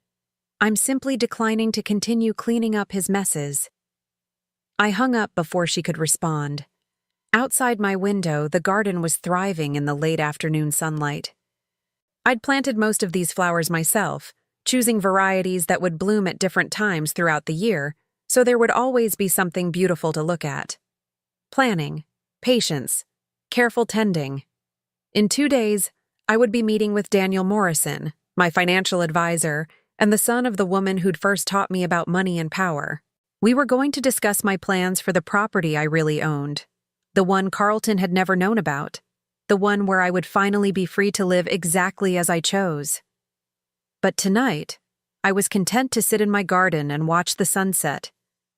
I'm simply declining to continue cleaning up his messes." I hung up before she could respond. Outside my window, the garden was thriving in the late afternoon sunlight. I'd planted most of these flowers myself, choosing varieties that would bloom at different times throughout the year, so there would always be something beautiful to look at. Planning, patience, careful tending. In 2 days, I would be meeting with Daniel Morrison, my financial advisor, and the son of the woman who'd first taught me about money and power. We were going to discuss my plans for the property I really owned, the one Carlton had never known about, the one where I would finally be free to live exactly as I chose. But tonight, I was content to sit in my garden and watch the sunset,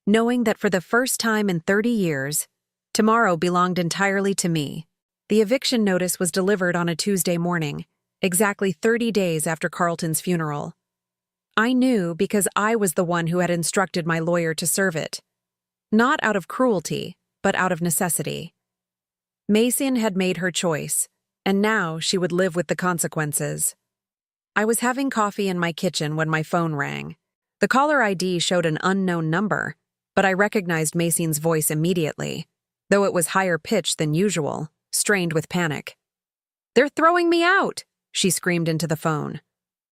knowing that for the first time in 30 years, tomorrow belonged entirely to me. The eviction notice was delivered on a Tuesday morning, exactly 30 days after Carlton's funeral. I knew because I was the one who had instructed my lawyer to serve it. Not out of cruelty, but out of necessity. Mason had made her choice, and now she would live with the consequences. I was having coffee in my kitchen when my phone rang. The caller ID showed an unknown number, but I recognized Mason's voice immediately, though it was higher pitched than usual, strained with panic. "They're throwing me out!" she screamed into the phone.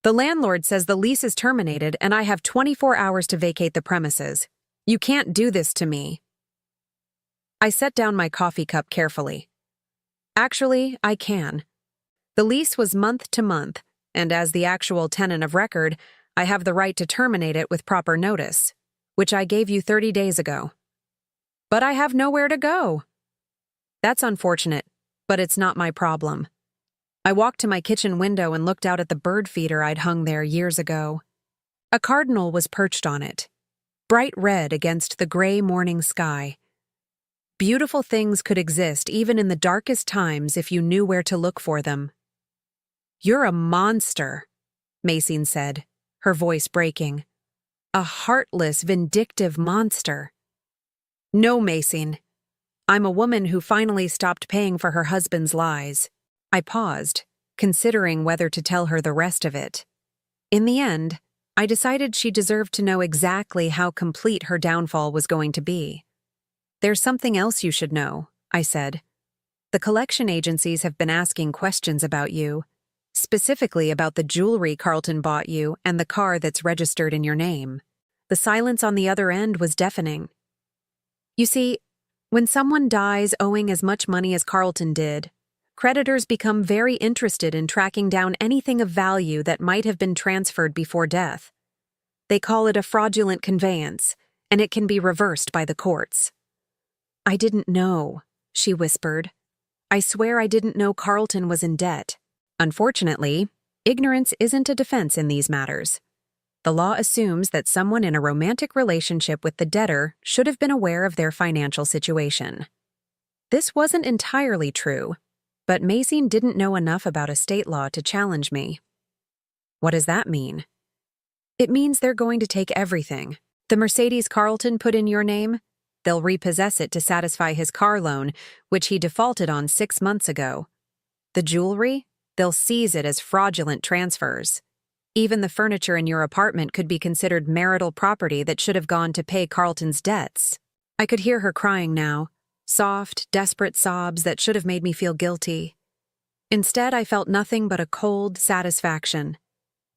"The landlord says the lease is terminated and I have 24 hours to vacate the premises. You can't do this to me." I set down my coffee cup carefully. Actually, I can. The lease was month to month, and as the actual tenant of record, I have the right to terminate it with proper notice, which I gave you 30 days ago. But I have nowhere to go. That's unfortunate, but it's not my problem. I walked to my kitchen window and looked out at the bird feeder I'd hung there years ago. A cardinal was perched on it, bright red against the gray morning sky. Beautiful things could exist even in the darkest times if you knew where to look for them. "You're a monster," Mason said, her voice breaking. "A heartless, vindictive monster." "No, Mason. I'm a woman who finally stopped paying for her husband's lies." I paused, considering whether to tell her the rest of it. In the end, I decided she deserved to know exactly how complete her downfall was going to be. "There's something else you should know," I said. "The collection agencies have been asking questions about you, specifically about the jewelry Carlton bought you and the car that's registered in your name." The silence on the other end was deafening. You see, when someone dies owing as much money as Carlton did, creditors become very interested in tracking down anything of value that might have been transferred before death. They call it a fraudulent conveyance, and it can be reversed by the courts. "I didn't know," she whispered. "I swear I didn't know Carlton was in debt." Unfortunately, ignorance isn't a defense in these matters. The law assumes that someone in a romantic relationship with the debtor should have been aware of their financial situation. This wasn't entirely true, but Mason didn't know enough about estate law to challenge me. "What does that mean?" "It means they're going to take everything. The Mercedes Carlton put in your name, they'll repossess it to satisfy his car loan, which he defaulted on 6 months ago. The jewelry, they'll seize it as fraudulent transfers. Even the furniture in your apartment could be considered marital property that should have gone to pay Carlton's debts." I could hear her crying now, soft, desperate sobs that should have made me feel guilty. Instead, I felt nothing but a cold satisfaction.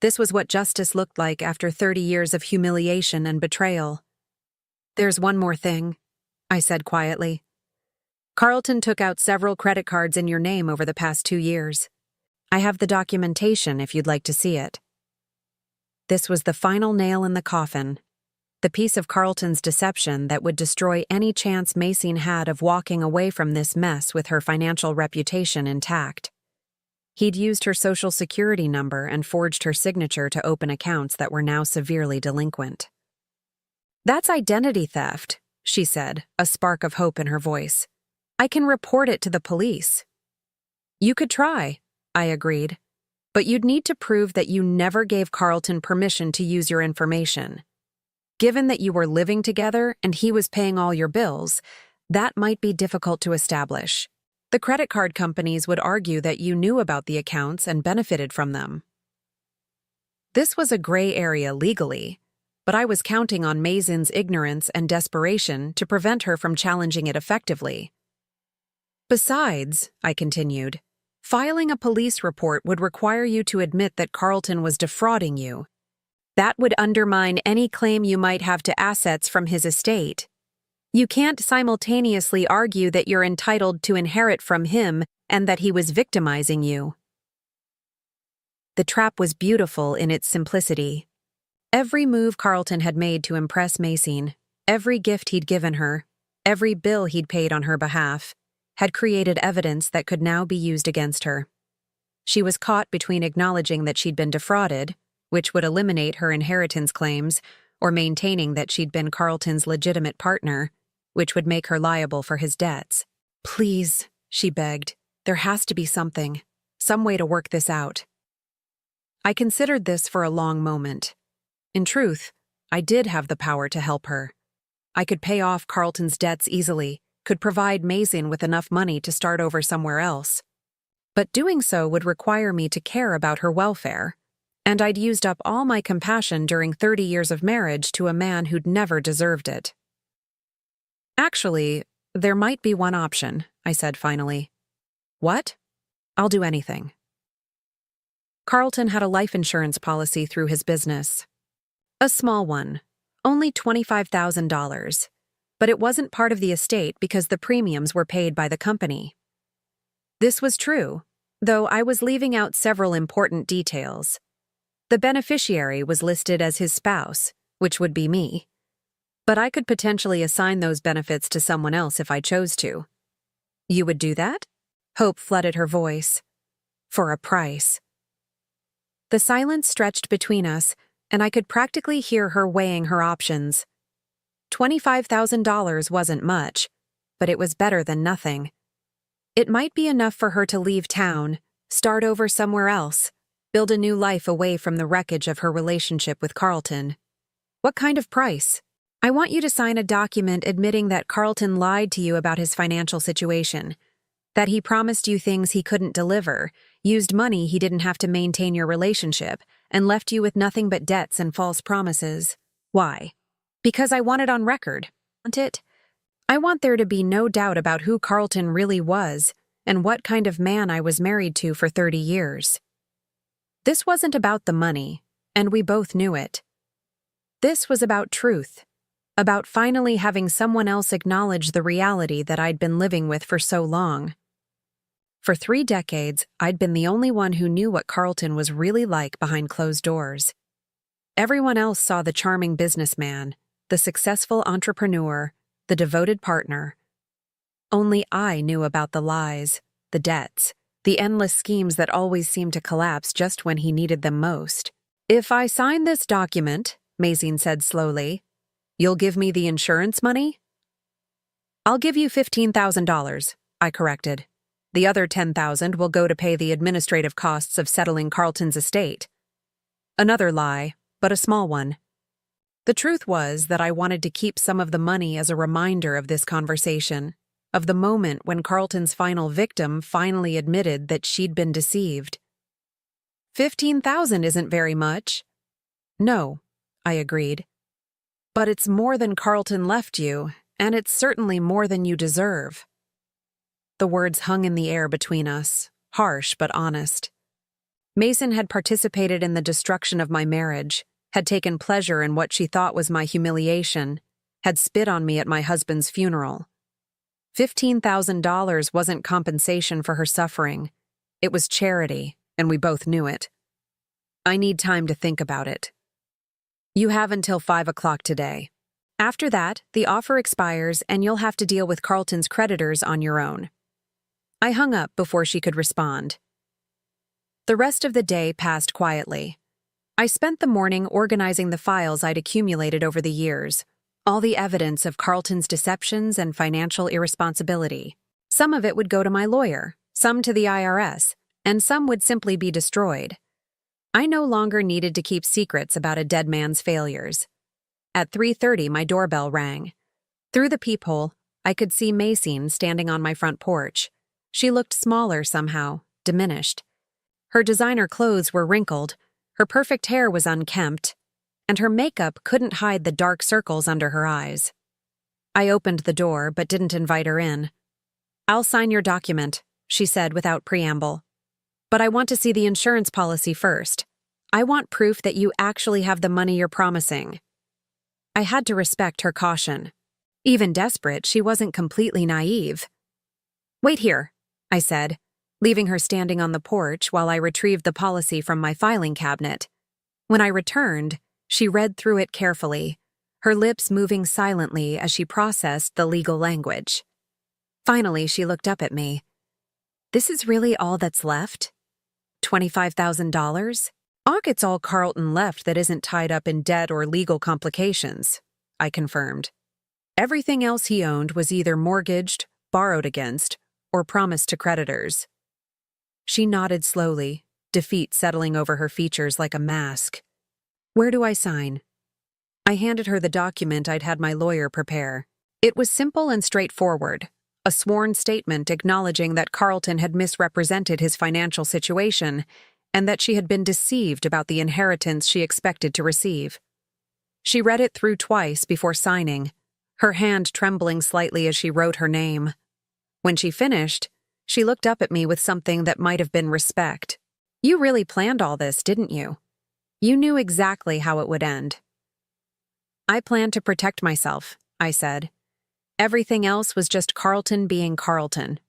This was what justice looked like after 30 years of humiliation and betrayal. "There's one more thing," I said quietly. "Carlton took out several credit cards in your name over the past 2 years. I have the documentation if you'd like to see it." This was the final nail in the coffin, the piece of Carlton's deception that would destroy any chance Mason had of walking away from this mess with her financial reputation intact. He'd used her social security number and forged her signature to open accounts that were now severely delinquent. "That's identity theft," she said, a spark of hope in her voice. "I can report it to the police." "You could try," I agreed. "But you'd need to prove that you never gave Carlton permission to use your information. Given that you were living together and he was paying all your bills, that might be difficult to establish. The credit card companies would argue that you knew about the accounts and benefited from them." This was a gray area legally, but I was counting on Mason's ignorance and desperation to prevent her from challenging it effectively. Besides, I continued, filing a police report would require you to admit that Carlton was defrauding you. That would undermine any claim you might have to assets from his estate. You can't simultaneously argue that you're entitled to inherit from him and that he was victimizing you. The trap was beautiful in its simplicity. Every move Carlton had made to impress Mason, every gift he'd given her, every bill he'd paid on her behalf, had created evidence that could now be used against her. She was caught between acknowledging that she'd been defrauded, which would eliminate her inheritance claims, or maintaining that she'd been Carlton's legitimate partner, which would make her liable for his debts. Please, she begged, there has to be something, some way to work this out. I considered this for a long moment. In truth, I did have the power to help her. I could pay off Carlton's debts easily, could provide Mason with enough money to start over somewhere else. But doing so would require me to care about her welfare, and I'd used up all my compassion during 30 years of marriage to a man who'd never deserved it. Actually, there might be one option, I said finally. What? I'll do anything. Carlton had a life insurance policy through his business. A small one, only $25,000, but it wasn't part of the estate because the premiums were paid by the company. This was true, though I was leaving out several important details. The beneficiary was listed as his spouse, which would be me. But I could potentially assign those benefits to someone else if I chose to. You would do that? Hope flooded her voice. For a price. The silence stretched between us, and I could practically hear her weighing her options. $25,000 wasn't much, but it was better than nothing. It might be enough for her to leave town, start over somewhere else, build a new life away from the wreckage of her relationship with Carlton. What kind of price? I want you to sign a document admitting that Carlton lied to you about his financial situation, that he promised you things he couldn't deliver, used money he didn't have to maintain your relationship, and left you with nothing but debts and false promises. Why? Because I want it on record. Want it? I want there to be no doubt about who Carlton really was and what kind of man I was married to for 30 years. This wasn't about the money, and we both knew it. This was about truth. About finally having someone else acknowledge the reality that I'd been living with for so long. For 3 decades, I'd been the only one who knew what Carlton was really like behind closed doors. Everyone else saw the charming businessman, the successful entrepreneur, the devoted partner. Only I knew about the lies, the debts, the endless schemes that always seemed to collapse just when he needed them most. If I sign this document, Mason said slowly, you'll give me the insurance money? I'll give you $15,000, I corrected. The other $10,000 will go to pay the administrative costs of settling Carlton's estate. Another lie, but a small one. The truth was that I wanted to keep some of the money as a reminder of this conversation, of the moment when Carlton's final victim finally admitted that she'd been deceived. $15,000 isn't very much. No, I agreed. But it's more than Carlton left you, and it's certainly more than you deserve. The words hung in the air between us, harsh but honest. Mason had participated in the destruction of my marriage, had taken pleasure in what she thought was my humiliation, had spit on me at my husband's funeral. $15,000 wasn't compensation for her suffering. It was charity, and we both knew it. I need time to think about it. You have until 5 o'clock today. After that, the offer expires and you'll have to deal with Carlton's creditors on your own. I hung up before she could respond. The rest of the day passed quietly. I spent the morning organizing the files I'd accumulated over the years, all the evidence of Carlton's deceptions and financial irresponsibility. Some of it would go to my lawyer, some to the IRS, and some would simply be destroyed. I no longer needed to keep secrets about a dead man's failures. At 3:30, my doorbell rang. Through the peephole, I could see Mason standing on my front porch. She looked smaller somehow, diminished. Her designer clothes were wrinkled, her perfect hair was unkempt, and her makeup couldn't hide the dark circles under her eyes. I opened the door but didn't invite her in. "I'll sign your document," she said without preamble. "But I want to see the insurance policy first. I want proof that you actually have the money you're promising." I had to respect her caution. Even desperate, she wasn't completely naive. "Wait here," I said, leaving her standing on the porch while I retrieved the policy from my filing cabinet. When I returned, she read through it carefully, her lips moving silently as she processed the legal language. Finally, she looked up at me. "This is really all that's left? $25,000? It's all Carlton left that isn't tied up in debt or legal complications," I confirmed. "Everything else he owned was either mortgaged, borrowed against, or promised to creditors." She nodded slowly, defeat settling over her features like a mask. "Where do I sign?" I handed her the document I'd had my lawyer prepare. It was simple and straightforward, a sworn statement acknowledging that Carlton had misrepresented his financial situation and that she had been deceived about the inheritance she expected to receive. She read it through twice before signing, her hand trembling slightly as she wrote her name. When she finished, she looked up at me with something that might have been respect. "You really planned all this, didn't you? You knew exactly how it would end." "I planned to protect myself," I said. "Everything else was just Carlton being Carlton."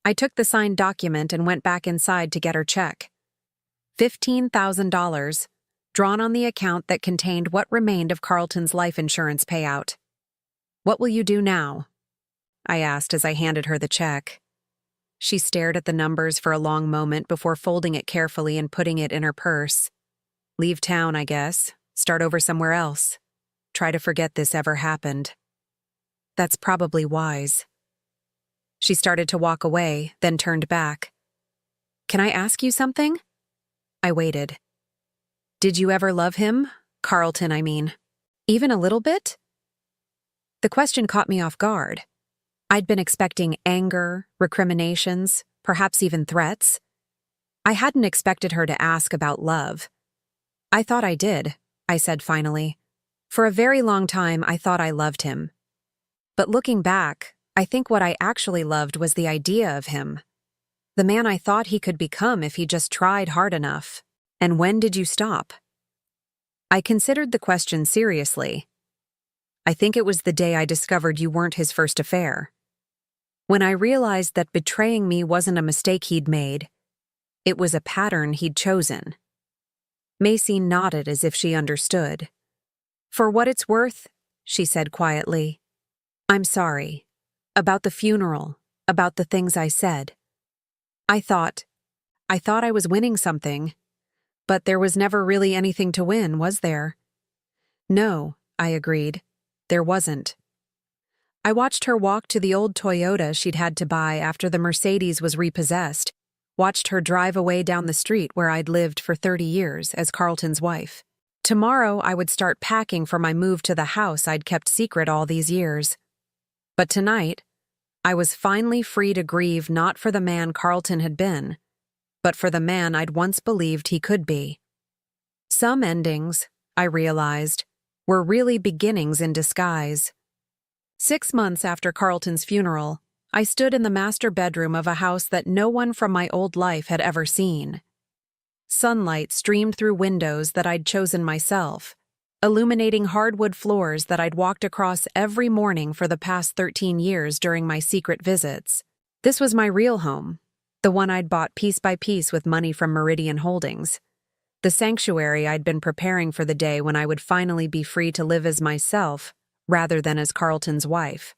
I took the signed document and went back inside to get her check. $15,000, drawn on the account that contained what remained of Carlton's life insurance payout. "What will you do now?" I asked as I handed her the check. She stared at the numbers for a long moment before folding it carefully and putting it in her purse. "Leave town, I guess. Start over somewhere else. Try to forget this ever happened." "That's probably wise." She started to walk away, then turned back. "Can I ask you something?" I waited. "Did you ever love him? Carlton, I mean. Even a little bit?" The question caught me off guard. I'd been expecting anger, recriminations, perhaps even threats. I hadn't expected her to ask about love. "I thought I did," I said finally. "For a very long time, I thought I loved him. But looking back, I think what I actually loved was the idea of him. The man I thought he could become if he just tried hard enough." "And when did you stop?" I considered the question seriously. "I think it was the day I discovered you weren't his first affair. When I realized that betraying me wasn't a mistake he'd made, it was a pattern he'd chosen." Macy nodded as if she understood. "For what it's worth," she said quietly, "I'm sorry. About the funeral, about the things I said. I thought I was winning something, but there was never really anything to win, was there?" "No," I agreed. "There wasn't." I watched her walk to the old Toyota she'd had to buy after the Mercedes was repossessed, watched her drive away down the street where I'd lived for 30 years as Carlton's wife. Tomorrow I would start packing for my move to the house I'd kept secret all these years. But tonight, I was finally free to grieve not for the man Carlton had been, but for the man I'd once believed he could be. Some endings, I realized, were really beginnings in disguise. 6 months after Carlton's funeral, I stood in the master bedroom of a house that no one from my old life had ever seen. Sunlight streamed through windows that I'd chosen myself, illuminating hardwood floors that I'd walked across every morning for the past 13 years during my secret visits. This was my real home, the one I'd bought piece by piece with money from Meridian Holdings, the sanctuary I'd been preparing for the day when I would finally be free to live as myself rather than as Carlton's wife.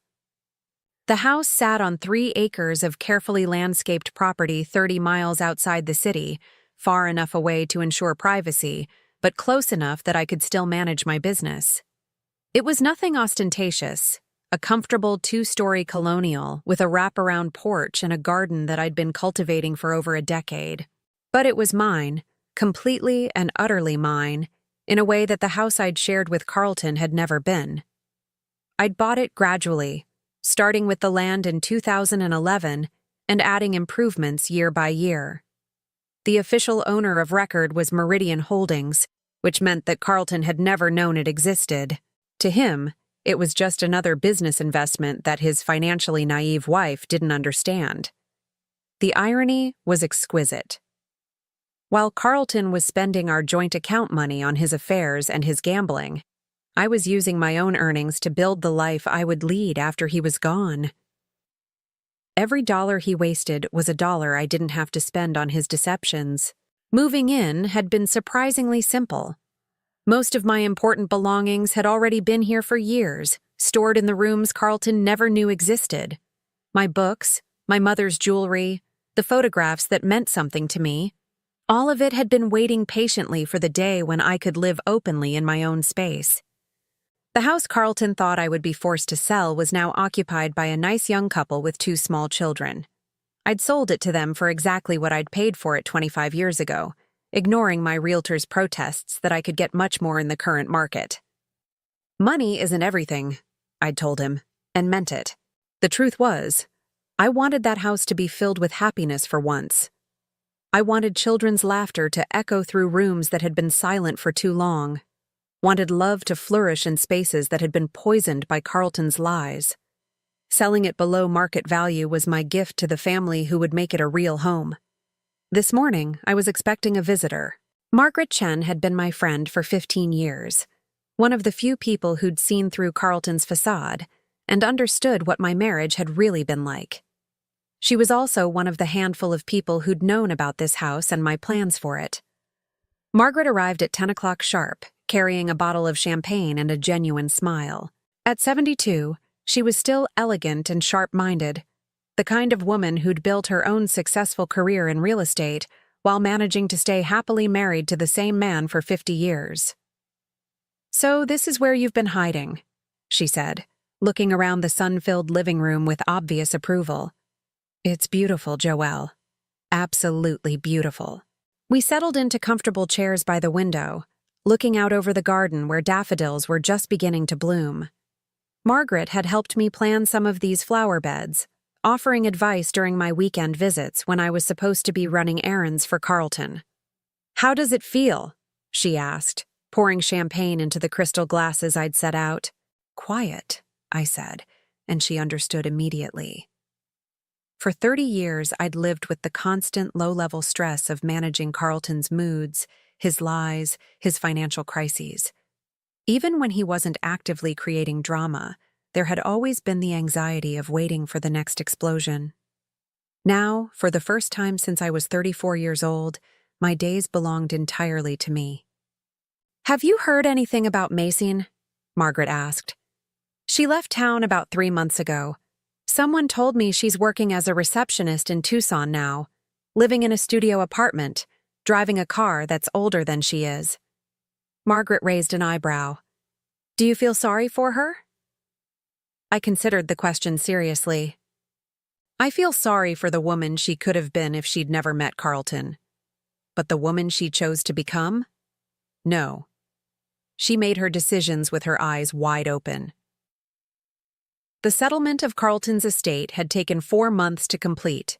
The house sat on 3 acres of carefully landscaped property 30 miles outside the city, far enough away to ensure privacy, but close enough that I could still manage my business. It was nothing ostentatious, a comfortable 2-story colonial with a wraparound porch and a garden that I'd been cultivating for over a decade. But it was mine, completely and utterly mine, in a way that the house I'd shared with Carlton had never been. I'd bought it gradually, starting with the land in 2011 and adding improvements year by year. The official owner of record was Meridian Holdings, which meant that Carlton had never known it existed. To him, It was just another business investment that his financially naive wife didn't understand. The irony was exquisite. While Carlton was spending our joint account money on his affairs and his gambling, I was using my own earnings to build the life I would lead after he was gone. Every dollar he wasted was a dollar I didn't have to spend on his deceptions. Moving in had been surprisingly simple. Most of my important belongings had already been here for years, stored in the rooms Carlton never knew existed. My books, my mother's jewelry, the photographs that meant something to me, all of it had been waiting patiently for the day when I could live openly in my own space. The house Carlton thought I would be forced to sell was now occupied by a nice young couple with 2 small children. I'd sold it to them for exactly what I'd paid for it 25 years ago, ignoring my realtor's protests that I could get much more in the current market. Money isn't everything, I'd told him, and meant it. The truth was, I wanted that house to be filled with happiness for once. I wanted children's laughter to echo through rooms that had been silent for too long. Wanted love to flourish in spaces that had been poisoned by Carlton's lies. Selling it below market value was my gift to the family who would make it a real home. This morning, I was expecting a visitor. Margaret Chen had been my friend for 15 years, one of the few people who'd seen through Carlton's facade and understood what my marriage had really been like. She was also one of the handful of people who'd known about this house and my plans for it. Margaret arrived at 10 o'clock sharp, carrying a bottle of champagne and a genuine smile. At 72, she was still elegant and sharp-minded, the kind of woman who'd built her own successful career in real estate while managing to stay happily married to the same man for 50 years. "So this is where you've been hiding," she said, looking around the sun-filled living room with obvious approval. "It's beautiful, Joelle. Absolutely beautiful." We settled into comfortable chairs by the window, looking out over the garden where daffodils were just beginning to bloom. Margaret had helped me plan some of these flower beds, offering advice during my weekend visits when I was supposed to be running errands for Carlton. "How does it feel?" she asked, pouring champagne into the crystal glasses I'd set out. "Quiet," I said, and she understood immediately. For 30 years, I'd lived with the constant low-level stress of managing Carlton's moods, his lies, his financial crises. Even when he wasn't actively creating drama, there had always been the anxiety of waiting for the next explosion. Now, for the first time since I was 34 years old, my days belonged entirely to me. "Have you heard anything about Mason?" Margaret asked. "She left town about 3 months ago. Someone told me she's working as a receptionist in Tucson now, living in a studio apartment, driving a car that's older than she is." Margaret raised an eyebrow. "Do you feel sorry for her?" I considered the question seriously. I feel sorry for the woman she could have been if she'd never met Carlton. But the woman she chose to become? No. She made her decisions with her eyes wide open. The settlement of Carlton's estate had taken 4 months to complete.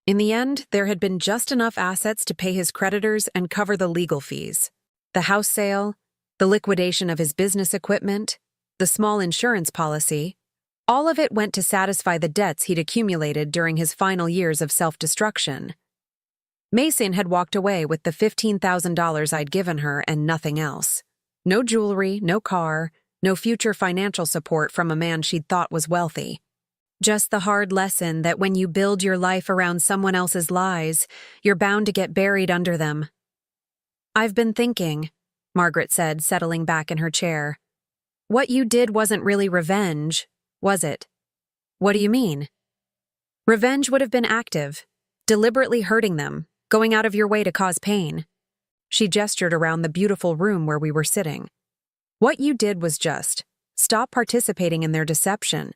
In the end, there had been just enough assets to pay his creditors and cover the legal fees. The house sale, the liquidation of his business equipment, the small insurance policy, all of it went to satisfy the debts he'd accumulated during his final years of self-destruction. Mason had walked away with the $15,000 I'd given her and nothing else. No jewelry, no car, no future financial support from a man she'd thought was wealthy. Just the hard lesson that when you build your life around someone else's lies, you're bound to get buried under them. "I've been thinking," Margaret said, settling back in her chair. "What you did wasn't really revenge, was it?" "What do you mean?" "Revenge would have been active, deliberately hurting them, going out of your way to cause pain." She gestured around the beautiful room where we were sitting. "What you did was just stop participating in their deception."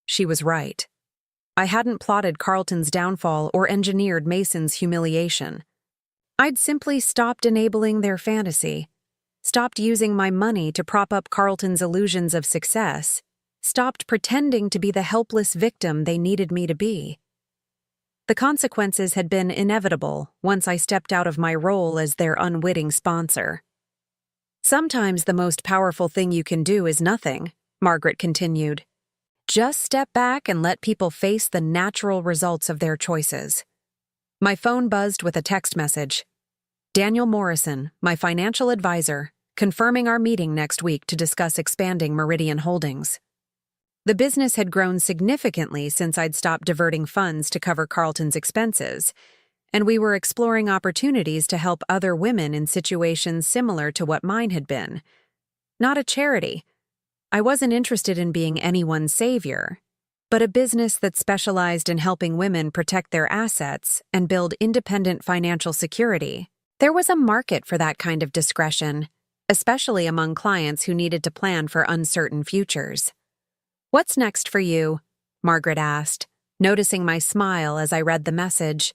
She was right. I hadn't plotted Carlton's downfall or engineered Mason's humiliation. I'd simply stopped enabling their fantasy, stopped using my money to prop up Carlton's illusions of success, stopped pretending to be the helpless victim they needed me to be. The consequences had been inevitable once I stepped out of my role as their unwitting sponsor. Sometimes the most powerful thing you can do is nothing, Margaret continued. Just step back and let people face the natural results of their choices. My phone buzzed with a text message. Daniel Morrison, my financial advisor, confirming our meeting next week to discuss expanding Meridian Holdings. The business had grown significantly since I'd stopped diverting funds to cover Carlton's expenses, and we were exploring opportunities to help other women in situations similar to what mine had been. Not a charity. I wasn't interested in being anyone's savior, but a business that specialized in helping women protect their assets and build independent financial security. There was a market for that kind of discretion, especially among clients who needed to plan for uncertain futures. What's next for you? Margaret asked, noticing my smile as I read the message.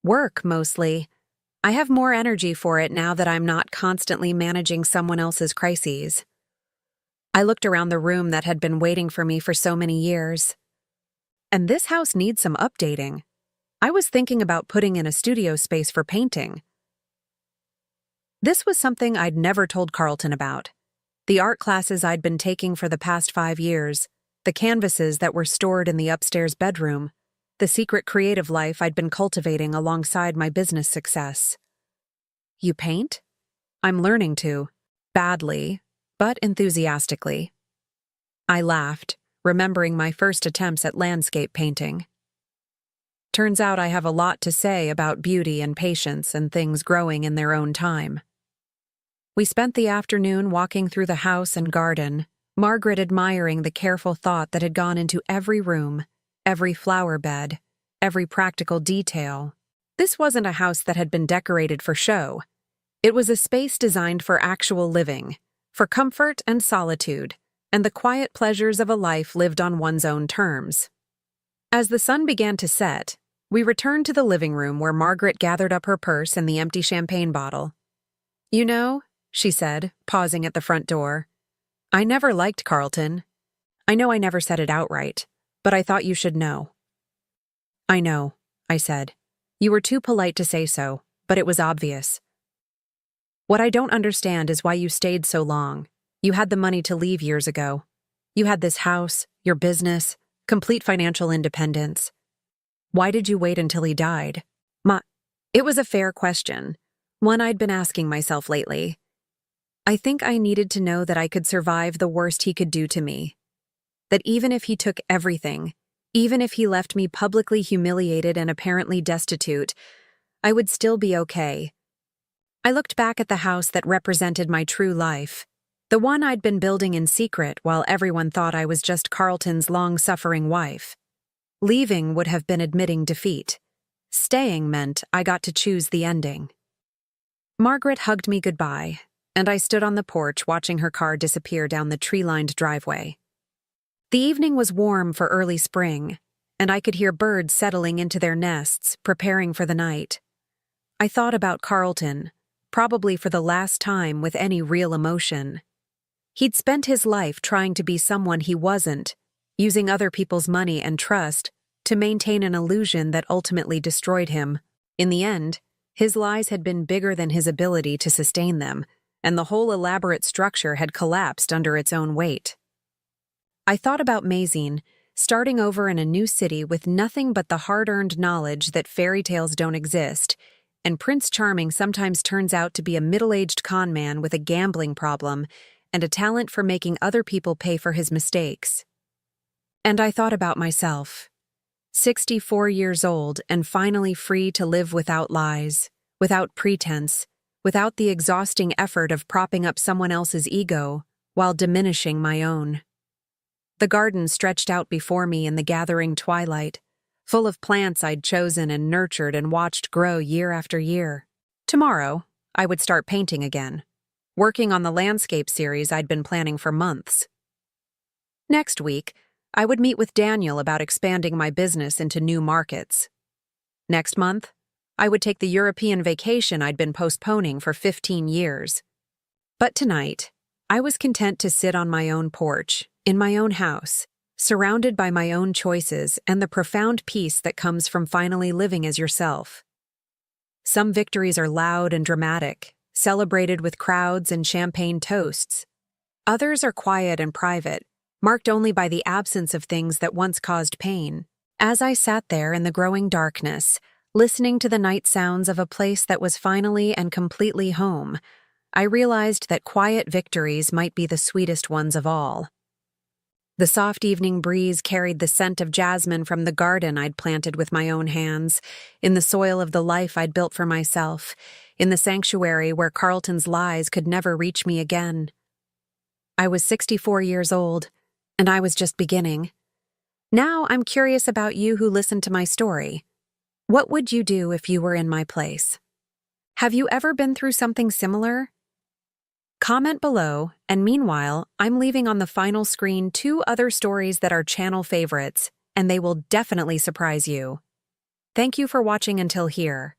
Work, mostly. I have more energy for it now that I'm not constantly managing someone else's crises. I looked around the room that had been waiting for me for so many years. And this house needs some updating. I was thinking about putting in a studio space for painting. This was something I'd never told Carlton about. The art classes I'd been taking for the past 5 years, the canvases that were stored in the upstairs bedroom, the secret creative life I'd been cultivating alongside my business success. You paint? I'm learning to. Badly, but enthusiastically. I laughed, remembering my first attempts at landscape painting. Turns out I have a lot to say about beauty and patience and things growing in their own time. We spent the afternoon walking through the house and garden, Margaret admiring the careful thought that had gone into every room, every flower bed, every practical detail. This wasn't a house that had been decorated for show. It was a space designed for actual living, for comfort and solitude, and the quiet pleasures of a life lived on one's own terms. As the sun began to set, we returned to the living room where Margaret gathered up her purse and the empty champagne bottle. You know, she said, pausing at the front door, I never liked Carlton. I know I never said it outright, but I thought you should know. I know, I said. You were too polite to say so, but it was obvious. What I don't understand is why you stayed so long. You had the money to leave years ago. You had this house, your business, complete financial independence. Why did you wait until he died? It was a fair question, one I'd been asking myself lately. I think I needed to know that I could survive the worst he could do to me. That even if he took everything, even if he left me publicly humiliated and apparently destitute, I would still be okay. I looked back at the house that represented my true life, the one I'd been building in secret while everyone thought I was just Carlton's long-suffering wife. Leaving would have been admitting defeat. Staying meant I got to choose the ending. Margaret hugged me goodbye, and I stood on the porch watching her car disappear down the tree-lined driveway. The evening was warm for early spring, and I could hear birds settling into their nests, preparing for the night. I thought about Carlton, probably for the last time with any real emotion. He'd spent his life trying to be someone he wasn't, using other people's money and trust to maintain an illusion that ultimately destroyed him. In the end, his lies had been bigger than his ability to sustain them, and the whole elaborate structure had collapsed under its own weight. I thought about Mazine, starting over in a new city with nothing but the hard-earned knowledge that fairy tales don't exist, and Prince Charming sometimes turns out to be a middle-aged con man with a gambling problem and a talent for making other people pay for his mistakes. And I thought about myself, 64 years old and finally free to live without lies, without pretense, without the exhausting effort of propping up someone else's ego while diminishing my own. The garden stretched out before me in the gathering twilight, full of plants I'd chosen and nurtured and watched grow year after year. Tomorrow, I would start painting again, working on the landscape series I'd been planning for months. Next week, I would meet with Daniel about expanding my business into new markets. Next month, I would take the European vacation I'd been postponing for 15 years. But tonight, I was content to sit on my own porch, in my own house, surrounded by my own choices and the profound peace that comes from finally living as yourself. Some victories are loud and dramatic, celebrated with crowds and champagne toasts. Others are quiet and private, marked only by the absence of things that once caused pain. As I sat there in the growing darkness, listening to the night sounds of a place that was finally and completely home, I realized that quiet victories might be the sweetest ones of all. The soft evening breeze carried the scent of jasmine from the garden I'd planted with my own hands, in the soil of the life I'd built for myself, in the sanctuary where Carlton's lies could never reach me again. I was 64 years old, and I was just beginning. Now I'm curious about you who listened to my story. What would you do if you were in my place? Have you ever been through something similar? Comment below, and meanwhile, I'm leaving on the final screen 2 other stories that are channel favorites, and they will definitely surprise you. Thank you for watching until here.